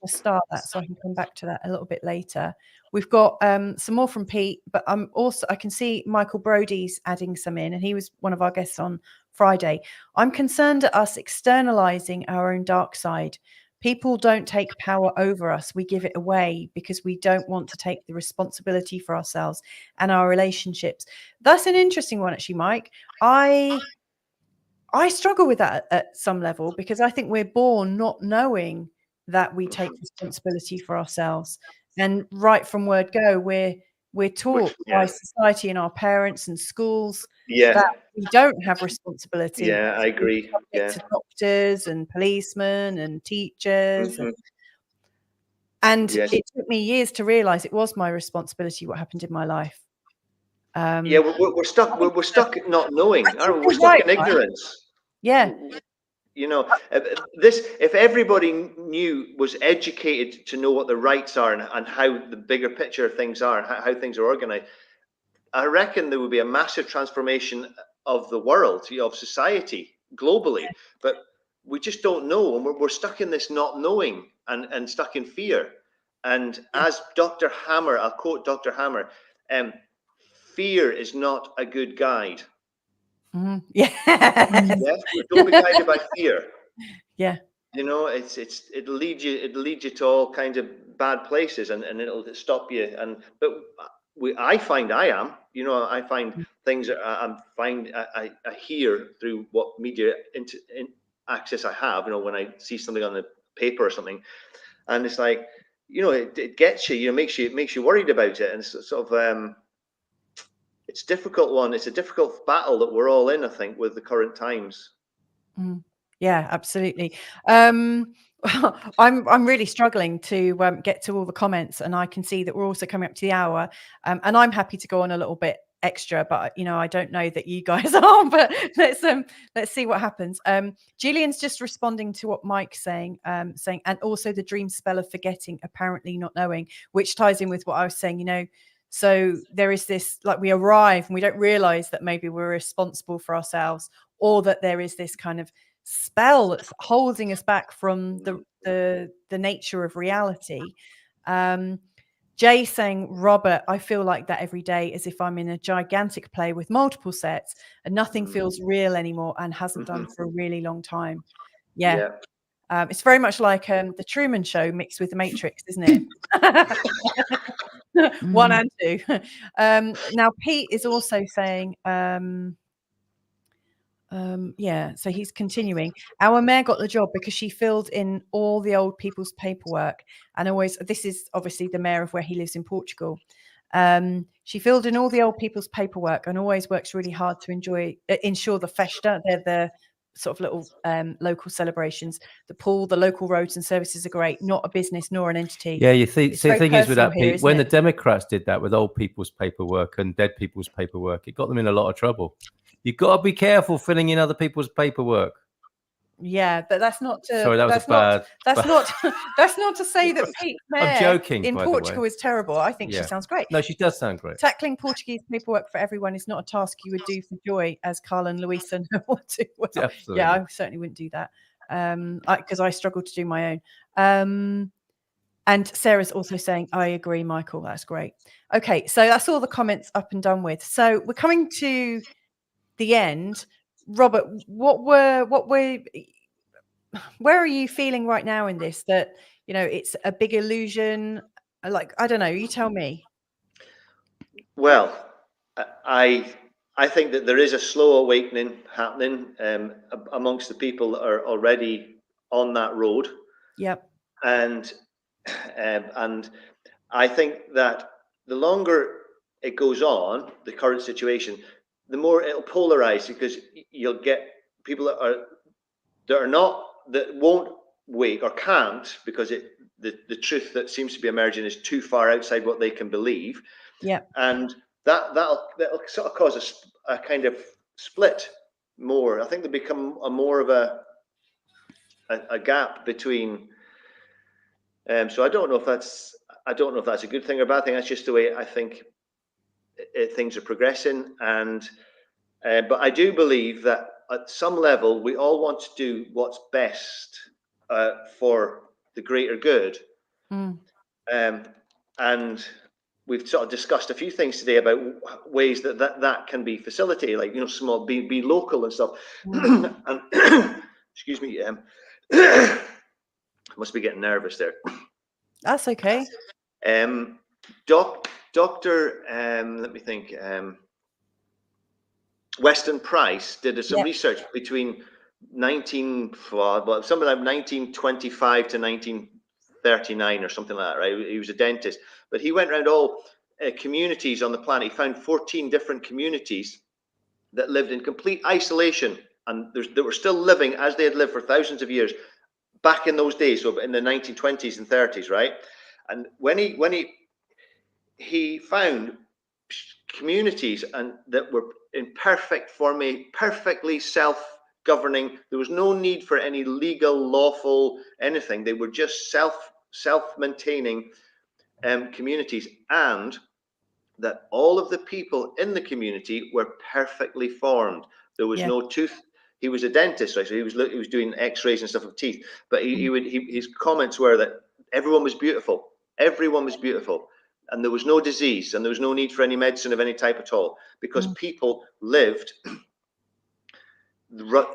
start that so I can come back to that a little bit later. We've got some more from Pete, but I can see Michael Brody's adding some in, and he was one of our guests on Friday. I'm concerned at us externalizing our own dark side. People don't take power over us. We give it away because we don't want to take the responsibility for ourselves and our relationships. That's an interesting one, actually, Mike. I struggle with that at some level because I think we're born not knowing that we take responsibility for ourselves. And right from word go, we're taught by society and our parents and schools that we don't have responsibility. Yeah, I agree. To doctors and policemen and teachers. And it took me years to realize it was my responsibility what happened in my life. We're stuck. We're stuck not knowing. We're stuck in ignorance. Yeah. If everybody was educated to know what the rights are and how the bigger picture of things are, how things are organized, I reckon there would be a massive transformation of the world, of society globally. But we just don't know, and we're stuck in this not knowing and stuck in fear. And as Dr. Hammer, I'll quote Dr. Hammer, fear is not a good guide. Mm-hmm. Don't be guided by fear. It'll lead you to all kinds of bad places, and it'll stop you. I find things I hear through what media access I have. When I see something on the paper or something, and it's like it gets you, makes you worried about it. And it's sort of, it's a difficult one. It's a difficult battle that we're all in, I think, with the current times. Yeah, absolutely. I'm really struggling to get to all the comments, and I can see that we're also coming up to the hour. And I'm happy to go on a little bit extra, but I don't know that you guys are. But let's see what happens. Gillian's just responding to what Mike's saying, and also the dream spell of forgetting, apparently not knowing, which ties in with what I was saying. So there is this, like, we arrive and we don't realize that maybe we're responsible for ourselves, or that there is this kind of spell that's holding us back from the nature of reality. Jay saying, Robert, I feel like that every day, as if I'm in a gigantic play with multiple sets and nothing feels real anymore, and hasn't done for a really long time. Yeah. It's very much like the Truman Show mixed with the Matrix, isn't it? 1 and 2. Now Pete is also saying, so he's continuing. Our mayor got the job because she filled in all the old people's paperwork, and this is obviously the mayor of where he lives in Portugal. She filled in all the old people's paperwork and always works really hard to ensure the festa, they're the sort of little local celebrations, the pool, the local roads and services are great, not a business nor an entity. Yeah, the thing is with that, Pete, when the Democrats did that with old people's paperwork and dead people's paperwork, it got them in a lot of trouble. You've got to be careful filling in other people's paperwork. Yeah, but that's not to. Sorry, that was bad. That's not to say that Pete Mayor I'm joking, in Portugal is terrible. I think she sounds great. No, she does sound great. Tackling Portuguese paperwork for everyone is not a task you would do for joy, as Carl and Louisa know what to. Well, absolutely. Yeah, I certainly wouldn't do that because I struggle to do my own. And Sarah's also saying, I agree, Michael. That's great. Okay, so that's all the comments up and done with. So we're coming to the end. Robert, where are you feeling right now in this, that it's a big illusion? Like, I don't know, you tell me. Well, I think that there is a slow awakening happening amongst the people that are already on that road. Yep. And I think that the longer it goes on, the current situation, the more it'll polarize, because you'll get people that won't wake or can't, because the truth that seems to be emerging is too far outside what they can believe. Yeah. And that'll sort of cause a kind of split more. I think there become more of a gap between. So I don't know if that's a good thing or a bad thing. That's just the way I think things are progressing. And but I do believe that at some level we all want to do what's best for the greater good. And we've sort of discussed a few things today about ways that can be facilitated, like small, be local and stuff. And excuse me, I must be getting nervous there. That's okay. Dr. Let me think. Weston Price did some research between something like 1925 to 1939 or something like that, right? He was a dentist, but he went around all communities on the planet. He found 14 different communities that lived in complete isolation, and they were still living as they had lived for thousands of years back in those days, so in the 1920s and 30s, right? And when he found communities and that were in perfect form, perfectly self-governing. There was no need for any legal, lawful anything. They were just self-maintaining communities, and that all of the people in the community were perfectly formed. There was no tooth. He was a dentist, right? So he was doing X-rays and stuff of teeth. But his comments were that everyone was beautiful. Everyone was beautiful. And there was no disease, and there was no need for any medicine of any type at all, because people lived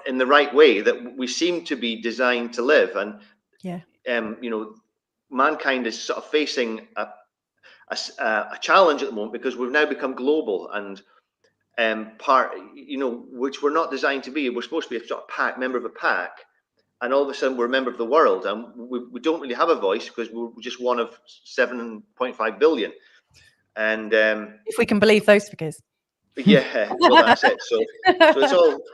in the right way that we seem to be designed to live. And mankind is sort of facing a challenge at the moment, because we've now become global and which we're not designed to be. We're supposed to be a sort of member of a pack, and all of a sudden we're a member of the world, and we don't really have a voice because we're just one of 7.5 billion. And if we can believe those figures. Yeah, well, that's it. So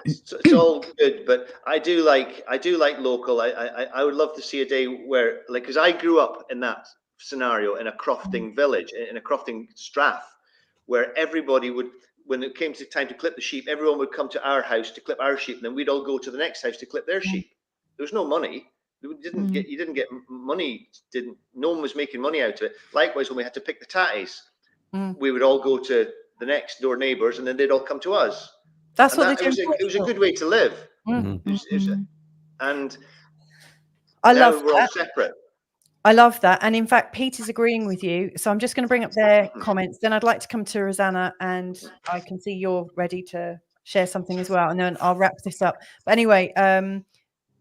it's all good. But I do like local. I would love to see a day where, like, because I grew up in that scenario in a crofting village, in a crofting strath, where everybody would, when it came to time to clip the sheep, everyone would come to our house to clip our sheep, and then we'd all go to the next house to clip their sheep. There was no money. You didn't get money. No one was making money out of it. Likewise, when we had to pick the tatties, we would all go to the next door neighbors, and then they'd all come to us. That's what they do. It was a good way to live. And I now love we're all that. separate. I love that. And in fact, Peter's agreeing with you. So I'm just going to bring up their comments. Then I'd like to come to Rosanna, and I can see you're ready to share something as well. And then I'll wrap this up. But anyway,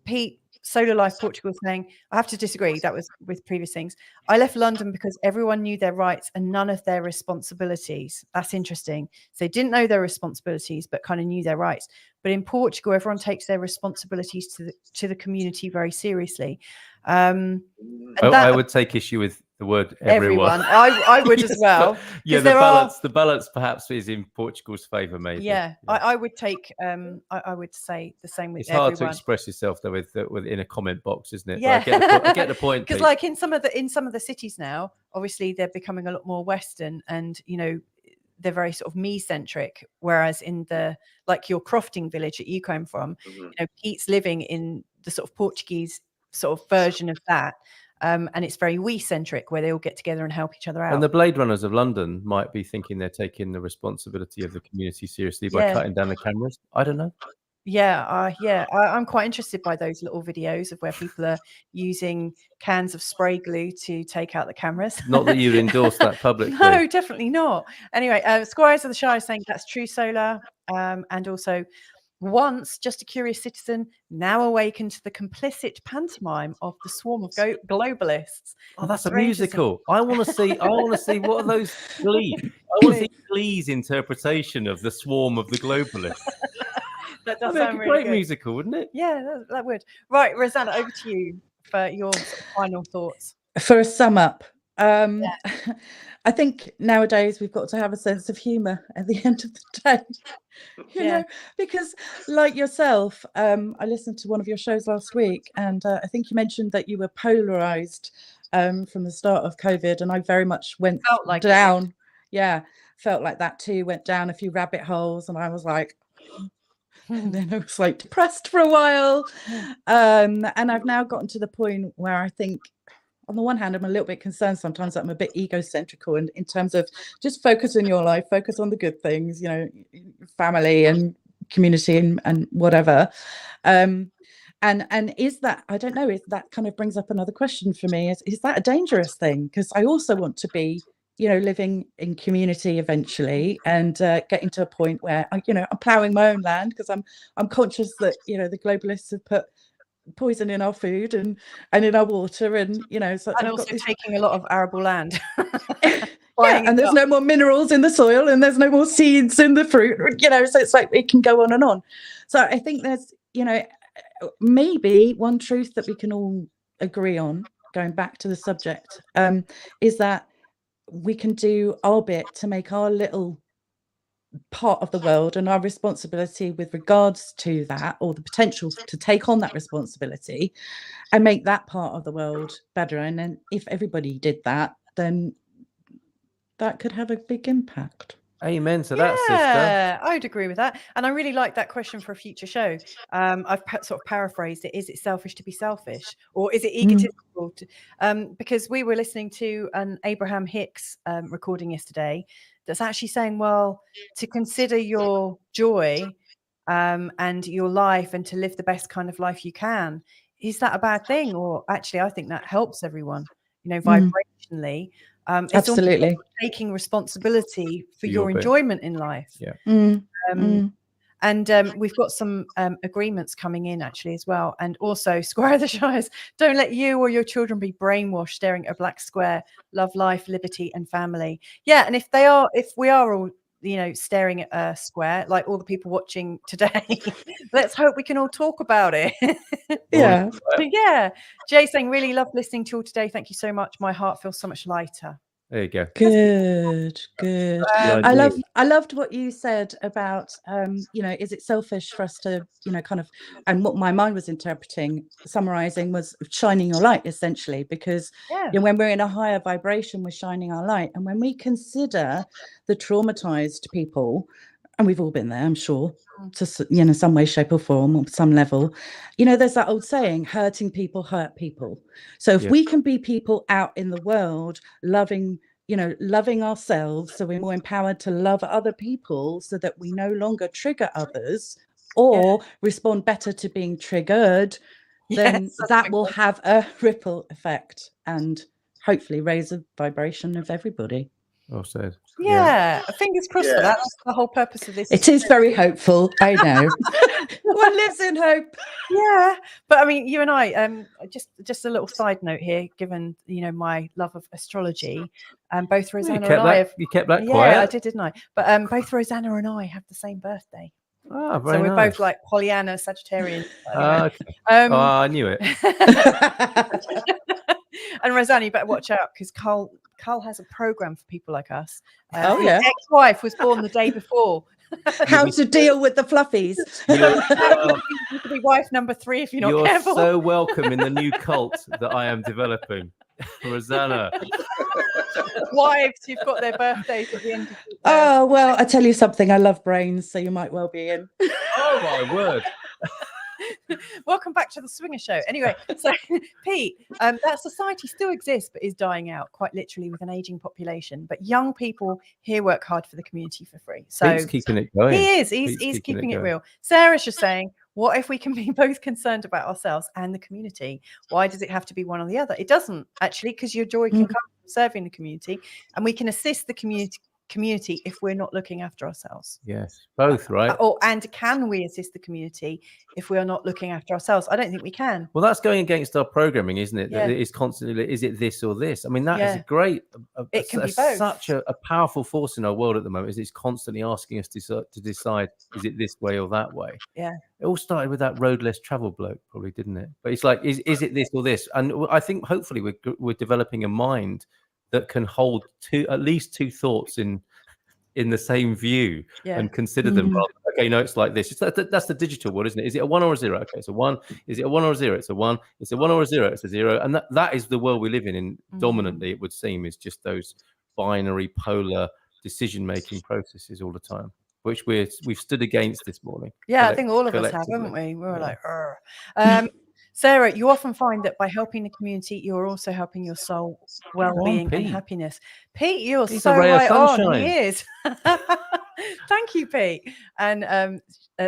Pete, Solar Life Portugal, saying, I have to disagree. That was with previous things. I left London because everyone knew their rights and none of their responsibilities. That's interesting. So they didn't know their responsibilities, but kind of knew their rights. But in Portugal, everyone takes their responsibilities to the community very seriously. I would take issue with the word everyone. I would as well. Yeah, the balance perhaps is in Portugal's favour, maybe. Yeah. I would take. I would say the same with it's everyone. hard to express yourself though within a comment box, isn't it? Yeah, I get the point. Because like in some of the cities now, obviously they're becoming a lot more Western, and they're very sort of me centric. Whereas in like your crofting village that you came from, Pete's living in the sort of Portuguese sort of version of that. And it's very we-centric, where they all get together and help each other out. And the Blade Runners of London might be thinking they're taking the responsibility of the community seriously by cutting down the cameras. I don't know. I'm quite interested by those little videos of where people are using cans of spray glue to take out the cameras. Not that you'd endorse that publicly. No, definitely not. Anyway, Squires of the Shire is saying that's true, Solar. And also, once just a curious citizen, now awakened to the complicit pantomime of the swarm of globalists. Oh, that's a musical. I want to see what are those Glee? I want to see Glee's interpretation of the swarm of the globalists. That does sound a really great good. musical, wouldn't it? Yeah, that would. Right, Rosanna, over to you for your sort of final thoughts. For a sum up, I think nowadays we've got to have a sense of humour at the end of the day. You know, because like yourself, I listened to one of your shows last week, and I think you mentioned that you were polarised from the start of COVID, and I very much went down. Yeah, felt like that too. Went down a few rabbit holes, and I was like. And then I was like depressed for a while. And I've now gotten to the point where I think, on the one hand, I'm a little bit concerned sometimes that I'm a bit egocentrical in terms of just focus on your life, focus on the good things, family and community and whatever. And is that, I don't know, that kind of brings up another question for me. Is that a dangerous thing? Because I also want to be living in community eventually, and getting to a point where I'm ploughing my own land, because I'm conscious that the globalists have put poison in our food and in our water, and so and also taking a lot of arable land. And there's no more minerals in the soil, and there's no more seeds in the fruit. So it's like it can go on and on. So I think there's maybe one truth that we can all agree on, going back to the subject, is that we can do our bit to make our little part of the world and our responsibility with regards to that, or the potential to take on that responsibility, and make that part of the world better. And then if everybody did that, then that could have a big impact. Amen to that, sister. Yeah, I'd agree with that. And I really like that question for a future show. I've sort of paraphrased it. Is it selfish to be selfish, or is it egotistical? Because we were listening to an Abraham Hicks recording yesterday that's actually saying, well, to consider your joy and your life, and to live the best kind of life you can, is that a bad thing? Or actually, I think that helps everyone, vibrationally. It's absolutely taking responsibility for your enjoyment in life. And we've got some agreements coming in actually as well. And also, Square of the Shires, don't let you or your children be brainwashed staring at a black square. Love life, liberty and family. Yeah, and if we are all staring at a square like all the people watching today. Let's hope we can all talk about it. Yeah. Yeah. Jay saying, really love listening to you all today. Thank you so much. My heart feels so much lighter. There you go. Good. I loved what you said about is it selfish for us to kind of, and what my mind was summarizing was shining your light, essentially, because when we're in a higher vibration, we're shining our light. And when we consider the traumatized people, and we've all been there, I'm sure, to some way, shape or form, or some level, there's that old saying, hurting people hurt people. So if we can be people out in the world loving ourselves, so we're more empowered to love other people, so that we no longer trigger others or respond better to being triggered, then that will have a ripple effect and hopefully raise the vibration of everybody. Well said. Yeah, fingers crossed for that. That's the whole purpose of this. It is very hopeful, I know. One lives in hope. Yeah, but I mean, you and I, just a little side note here, given my love of astrology, both Rosanna and I have. You kept that quiet. Yeah, I did, didn't I? But both Rosanna and I have the same birthday. Ah, very so we're nice. both like Pollyanna, Sagittarian. Okay. I knew it. And Rosanna, you better watch out, because Carl has a program for people like us. His ex-wife was born the day before. How to deal with the fluffies. You could be wife number 3 if you're not careful. You're so welcome in the new cult that I am developing, Rosanna. Wives who've got their birthdays at the end of the year. Oh, well, I tell you something, I love brains, so you might well be in. Oh my word. Welcome back to the Swinger Show. Anyway, so Pete, that society still exists but is dying out, quite literally, with an aging population. But young people here work hard for the community for free. So Pete's keeping it going. He is. He's keeping it real. Sarah's just saying, what if we can be both concerned about ourselves and the community? Why does it have to be one or the other? It doesn't, actually, because your joy can come from serving the community, and we can assist the community if we're not looking after ourselves. Yes, both, right? And can we assist the community if we are not looking after ourselves? I don't think we can. Well, that's going against our programming, isn't it? Yeah. That it's constantly, is it this or this? I mean, that is a great, it can be both. Such a powerful force in our world at the moment. Is it's constantly asking us to decide, is it this way or that way? Yeah. It all started with that road less travel bloke, probably, didn't it? But it's like, is it this or this? And I think hopefully we're developing a mind that can hold at least two thoughts in the same view and consider them. Rather, okay, no, it's like this. That's the digital world, isn't it? Is it a 1 or a 0? Okay, so 1. Is it a 1 or a 0? It's a 1. It's a 1 or a 0? It's a 0. And that is the world we live in. Dominantly, it would seem, is just those binary, polar decision-making processes all the time, which we've stood against this morning. Yeah, I think all of us have, haven't we? We were like, Sarah, you often find that by helping the community, you're also helping your soul well-being and happiness. Pete, you're so right on. He is. Thank you, Pete. And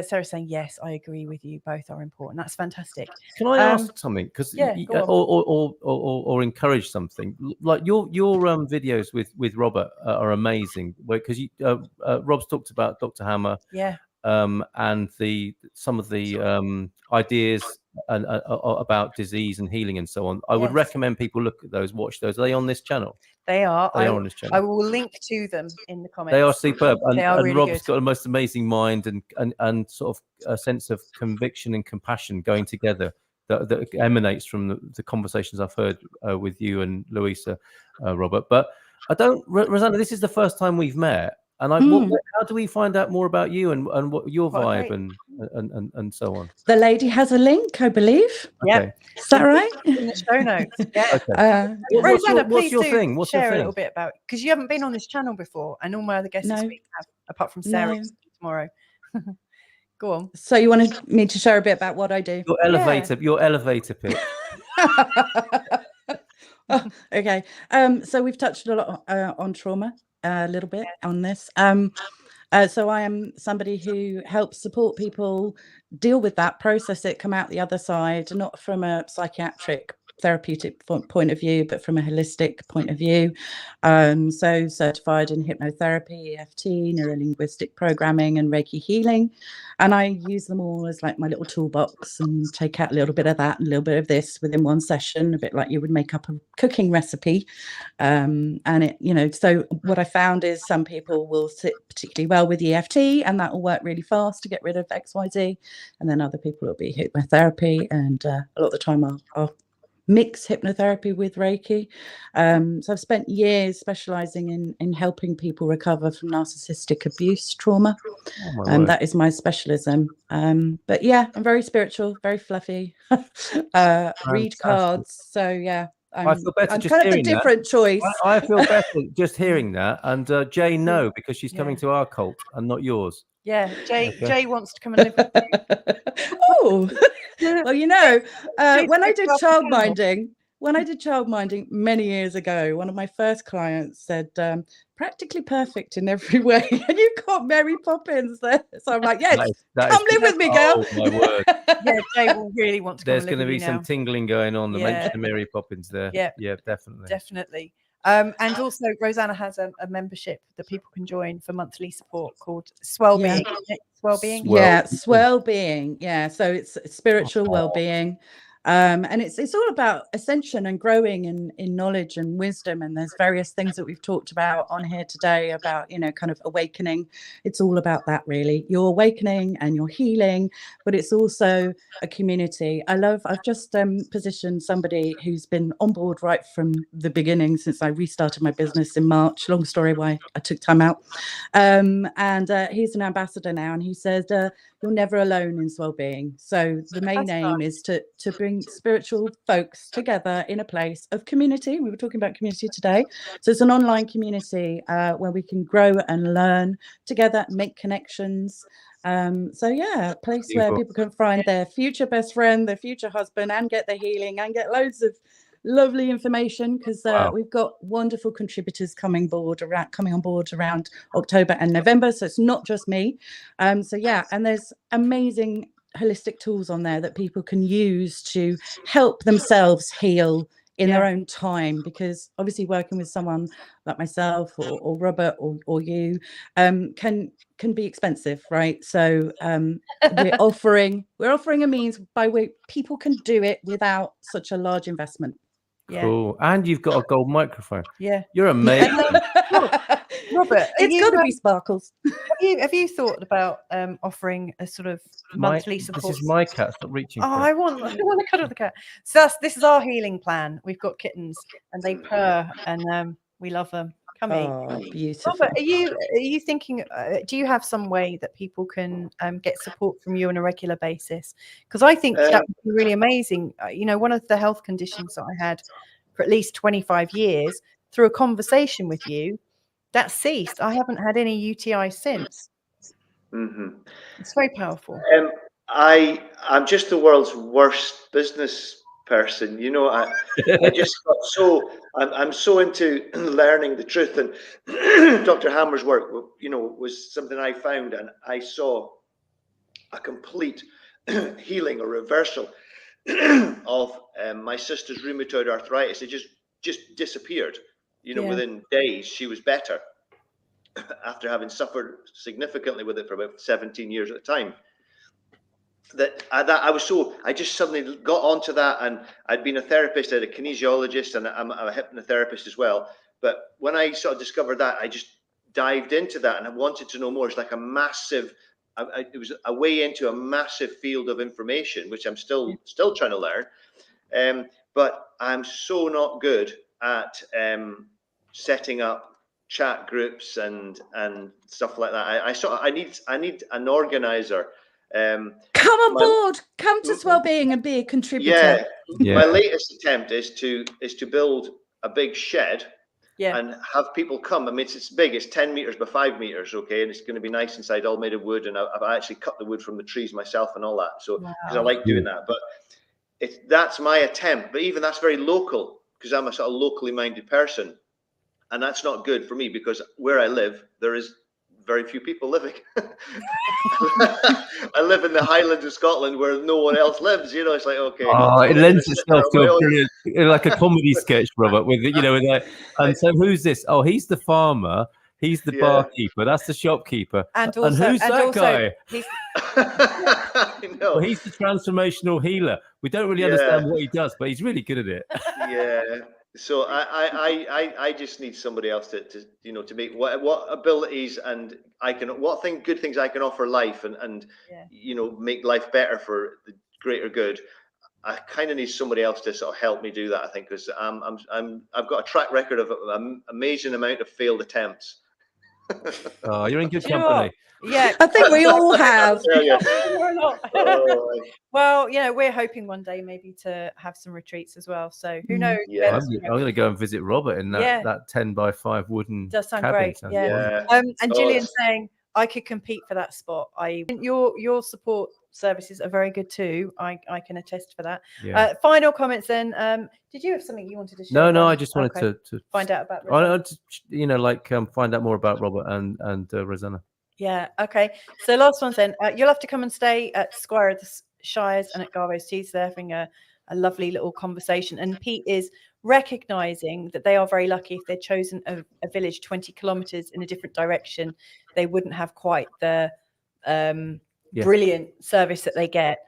Sarah's saying, yes, I agree with you. Both are important. That's fantastic. Can I ask something? Because or encourage something. Like your videos with Robert are amazing. Because Rob's talked about Dr. Hammer. Yeah. And some of the ideas about disease and healing and so on. I would recommend people look at those, watch those. Are they on this channel? They are. They are on this channel. I will link to them in the comments. They are superb. And really Rob's good. got the most amazing mind and sort of a sense of conviction and compassion going together that emanates from the conversations I've heard with you and Louisa, Robert. But Rosanna, this is the first time we've met. And how do we find out more about you and what your vibe and so on? The lady has a link, I believe. Yeah, is that right? In the show notes. Yeah. Okay. Rosanna, what's your please thing? What's share your thing? a little bit about, because you haven't been on this channel before, and all my other guests this week have, apart from Sarah tomorrow. Go on. So you wanted me to share a bit about what I do? Your elevator pitch. Okay. So we've touched a lot on trauma. A little bit on this. So I am somebody who helps support people deal with that, process it, come out the other side, not from a psychiatric therapeutic point of view, but from a holistic point of view. So certified in hypnotherapy, EFT, neurolinguistic programming, and Reiki healing. And I use them all as like my little toolbox, and take out a little bit of that and a little bit of this within one session, a bit like you would make up a cooking recipe. And it, you know, so what I found is some people will sit particularly well with EFT, and that will work really fast to get rid of XYZ. And then other people will be hypnotherapy, and a lot of the time I'll mix hypnotherapy with Reiki. So I've spent years specializing in helping people recover from narcissistic abuse trauma. That is my specialism. But yeah, I'm very spiritual, very fluffy, read cards. So yeah, I feel better I'm just kind of a hearing different choice. I feel better just hearing that. And Jane, no, because she's coming to our cult and not yours. Yeah, Jay wants to come and live with you. Oh, well, you know, when I did childminding many years ago, one of my first clients said, practically perfect in every way, and you got Mary Poppins there. So I'm like, yes, come live with me, girl. Oh my word. Yeah, Jay will really want to come. There's going to be some tingling going on. The mention of Mary Poppins there. Yeah, definitely. And also Rosanna has a membership that people can join for monthly support called Swellbeing. Swellbeing. Yeah, Swellbeing. Yeah, so it's spiritual well-being. And it's all about ascension and growing in knowledge and wisdom. And there's various things that we've talked about on here today about, you know, kind of awakening. It's all about that, really. You're awakening and you're healing, but it's also a community. I've just positioned somebody who's been on board right from the beginning since I restarted my business in March. Long story why I took time out. And he's an ambassador now, and he says, you're never alone in Swellbeing. So the main aim is to bring spiritual folks together in a place of community. We were talking about community today. So it's an online community where we can grow and learn together, make connections. So yeah, a place where people can find their future best friend, their future husband, and get the healing and get loads of lovely information, because we've got wonderful contributors coming on board around October and November. So it's not just me. So yeah, and there's amazing holistic tools on there that people can use to help themselves heal in their own time, because obviously working with someone like myself or Robert or you can be expensive, right? So we're offering a means by which people can do it without such a large investment. Cool. And you've got a gold microphone. Yeah, you're amazing. Robert, it's got to be sparkles. Have you thought about offering a sort of monthly support? This is my cat. Stop reaching. I want to cuddle the cat. So this is our healing plan. We've got kittens, and they purr, and we love them. Come in. Beautiful. Robert, are you thinking? Do you have some way that people can get support from you on a regular basis? Because I think that would be really amazing. You know, one of the health conditions that I had for at least 25 years, through a conversation with you, that ceased. I haven't had any UTI since. It's very powerful. I'm just the world's worst business person. You know, I just got I'm so into learning the truth, and Dr. Hammer's work, you know, was something I found, and I saw a complete healing or reversal of my sister's rheumatoid arthritis. It just disappeared. You know, within days, she was better after having suffered significantly with it for about 17 years at the time. I just suddenly got onto that, and I'd been a therapist, a kinesiologist, and I'm a hypnotherapist as well. But when I sort of discovered that, I just dived into that, and I wanted to know more. It's like a massive, it was a way into a massive field of information, which I'm still trying to learn. But I'm so not good at setting up chat groups and stuff like that. I need an organizer. Come on board, come to Swellbeing and be a contributor. My latest attempt is to build a big shed and have people come. I mean, it's big, it's 10 meters by 5 meters, okay, and it's going to be nice inside, all made of wood, and I've actually cut the wood from the trees myself and all that, so because I like doing that. But that's my attempt, but even that's very local, because I'm a sort of locally minded person, and that's not good for me, because where I live there is very few people living. I live in the Highlands of Scotland where no one else lives. You know, it's like, okay. Oh, it lends itself to a brilliant, like a comedy sketch, Robert. With and so who's this? Oh, he's the farmer. He's the barkeeper. That's the shopkeeper. And who's that guy? I know. Well, he's the transformational healer. We don't really understand what he does, but he's really good at it. Yeah. So I just need somebody else to make what abilities and good things I can offer life and make life better for the greater good. I kind of need somebody else to sort of help me do that. I think because I've got a track record of an amazing amount of failed attempts. Oh, you're in good company. Yeah, I think we all have. Well, we're hoping one day maybe to have some retreats as well. So who knows? Yeah. I'm going to go and visit Robert in that 10x5 wooden. Does sound cabin. great. Sounds And Gillian saying I could compete for that spot. Your support services are very good too. I can attest for that. Yeah. Final comments then. Did you have something you wanted to share? No, I just wanted to find out about Rosanna. find out more about Robert and Rosanna. Yeah. Okay. So last one then. You'll have to come and stay at Squire of the Shires and at Garbo's Teas. They're having a lovely little conversation. And Pete is recognizing that they are very lucky if they'd chosen a village 20 kilometers in a different direction. They wouldn't have quite the brilliant service that they get.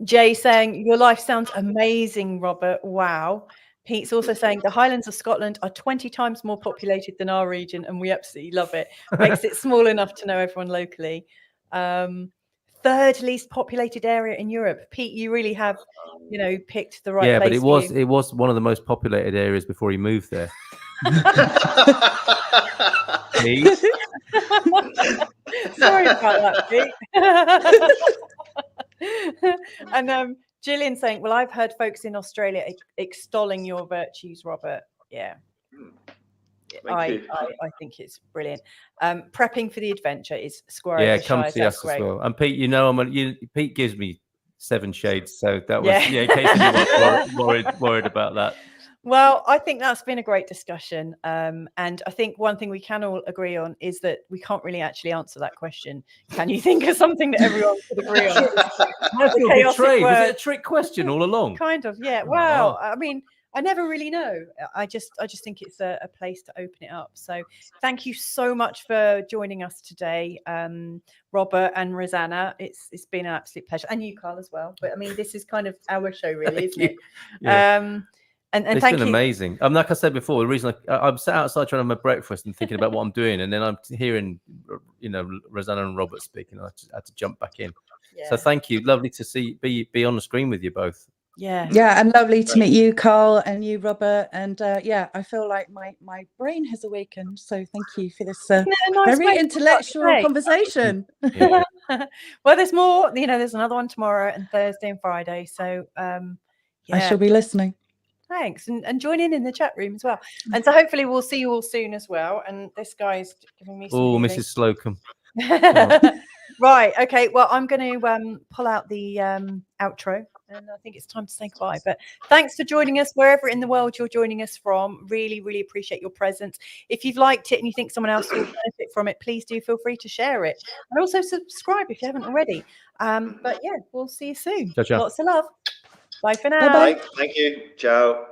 Jay saying, your life sounds amazing, Robert. Wow. Pete's also saying the Highlands of Scotland are 20 times more populated than our region, and we absolutely love it. Makes it small enough to know everyone locally. Third least populated area in Europe. Pete, you really have, picked the right place. Yeah, but it was one of the most populated areas before he moved there. Pete? Sorry about that, Pete. And Gillian saying, well, I've heard folks in Australia extolling your virtues, Robert. Yeah. I think it's brilliant. Prepping for the adventure is Square. Yeah, come see us as well. And Pete, Pete gives me 7 shades, so that was in case anyone worried about that. Well, I think that's been a great discussion. And I think one thing we can all agree on is that we can't really actually answer that question. Can you think of something that everyone could agree on? I feel betrayed. Was it a trick question all along? Kind of, yeah. Well, I mean, I never really know. I just think it's a place to open it up. So thank you so much for joining us today, Robert and Rosanna. It's been an absolute pleasure. And you, Carl, as well. But I mean, this is kind of our show, really, isn't it? Yeah. And it's thank been you. Amazing. Like I said before, the reason I'm sat outside trying to have my breakfast and thinking about what I'm doing, and then I'm hearing, Rosanna and Robert speaking. I just had to jump back in. Yeah. So thank you. Lovely to be on the screen with you both. Yeah. Yeah, and lovely to meet you, Carl, and you, Robert. And I feel like my brain has awakened. So thank you for this very intellectual conversation. Yeah. Well, there's more. There's another one tomorrow and Thursday and Friday. So I shall be listening. Thanks, and join in the chat room as well. And so hopefully we'll see you all soon as well. And this guy's giving me some Mrs. Slocum. Right, okay. Well, I'm going to pull out the outro, and I think it's time to say goodbye. But thanks for joining us wherever in the world you're joining us from. Really, really appreciate your presence. If you've liked it and you think someone else will benefit from it, please do feel free to share it. And also subscribe if you haven't already. But yeah, we'll see you soon. Ciao, ciao. Lots of love. Bye for now. Bye-bye. Thank you. Ciao.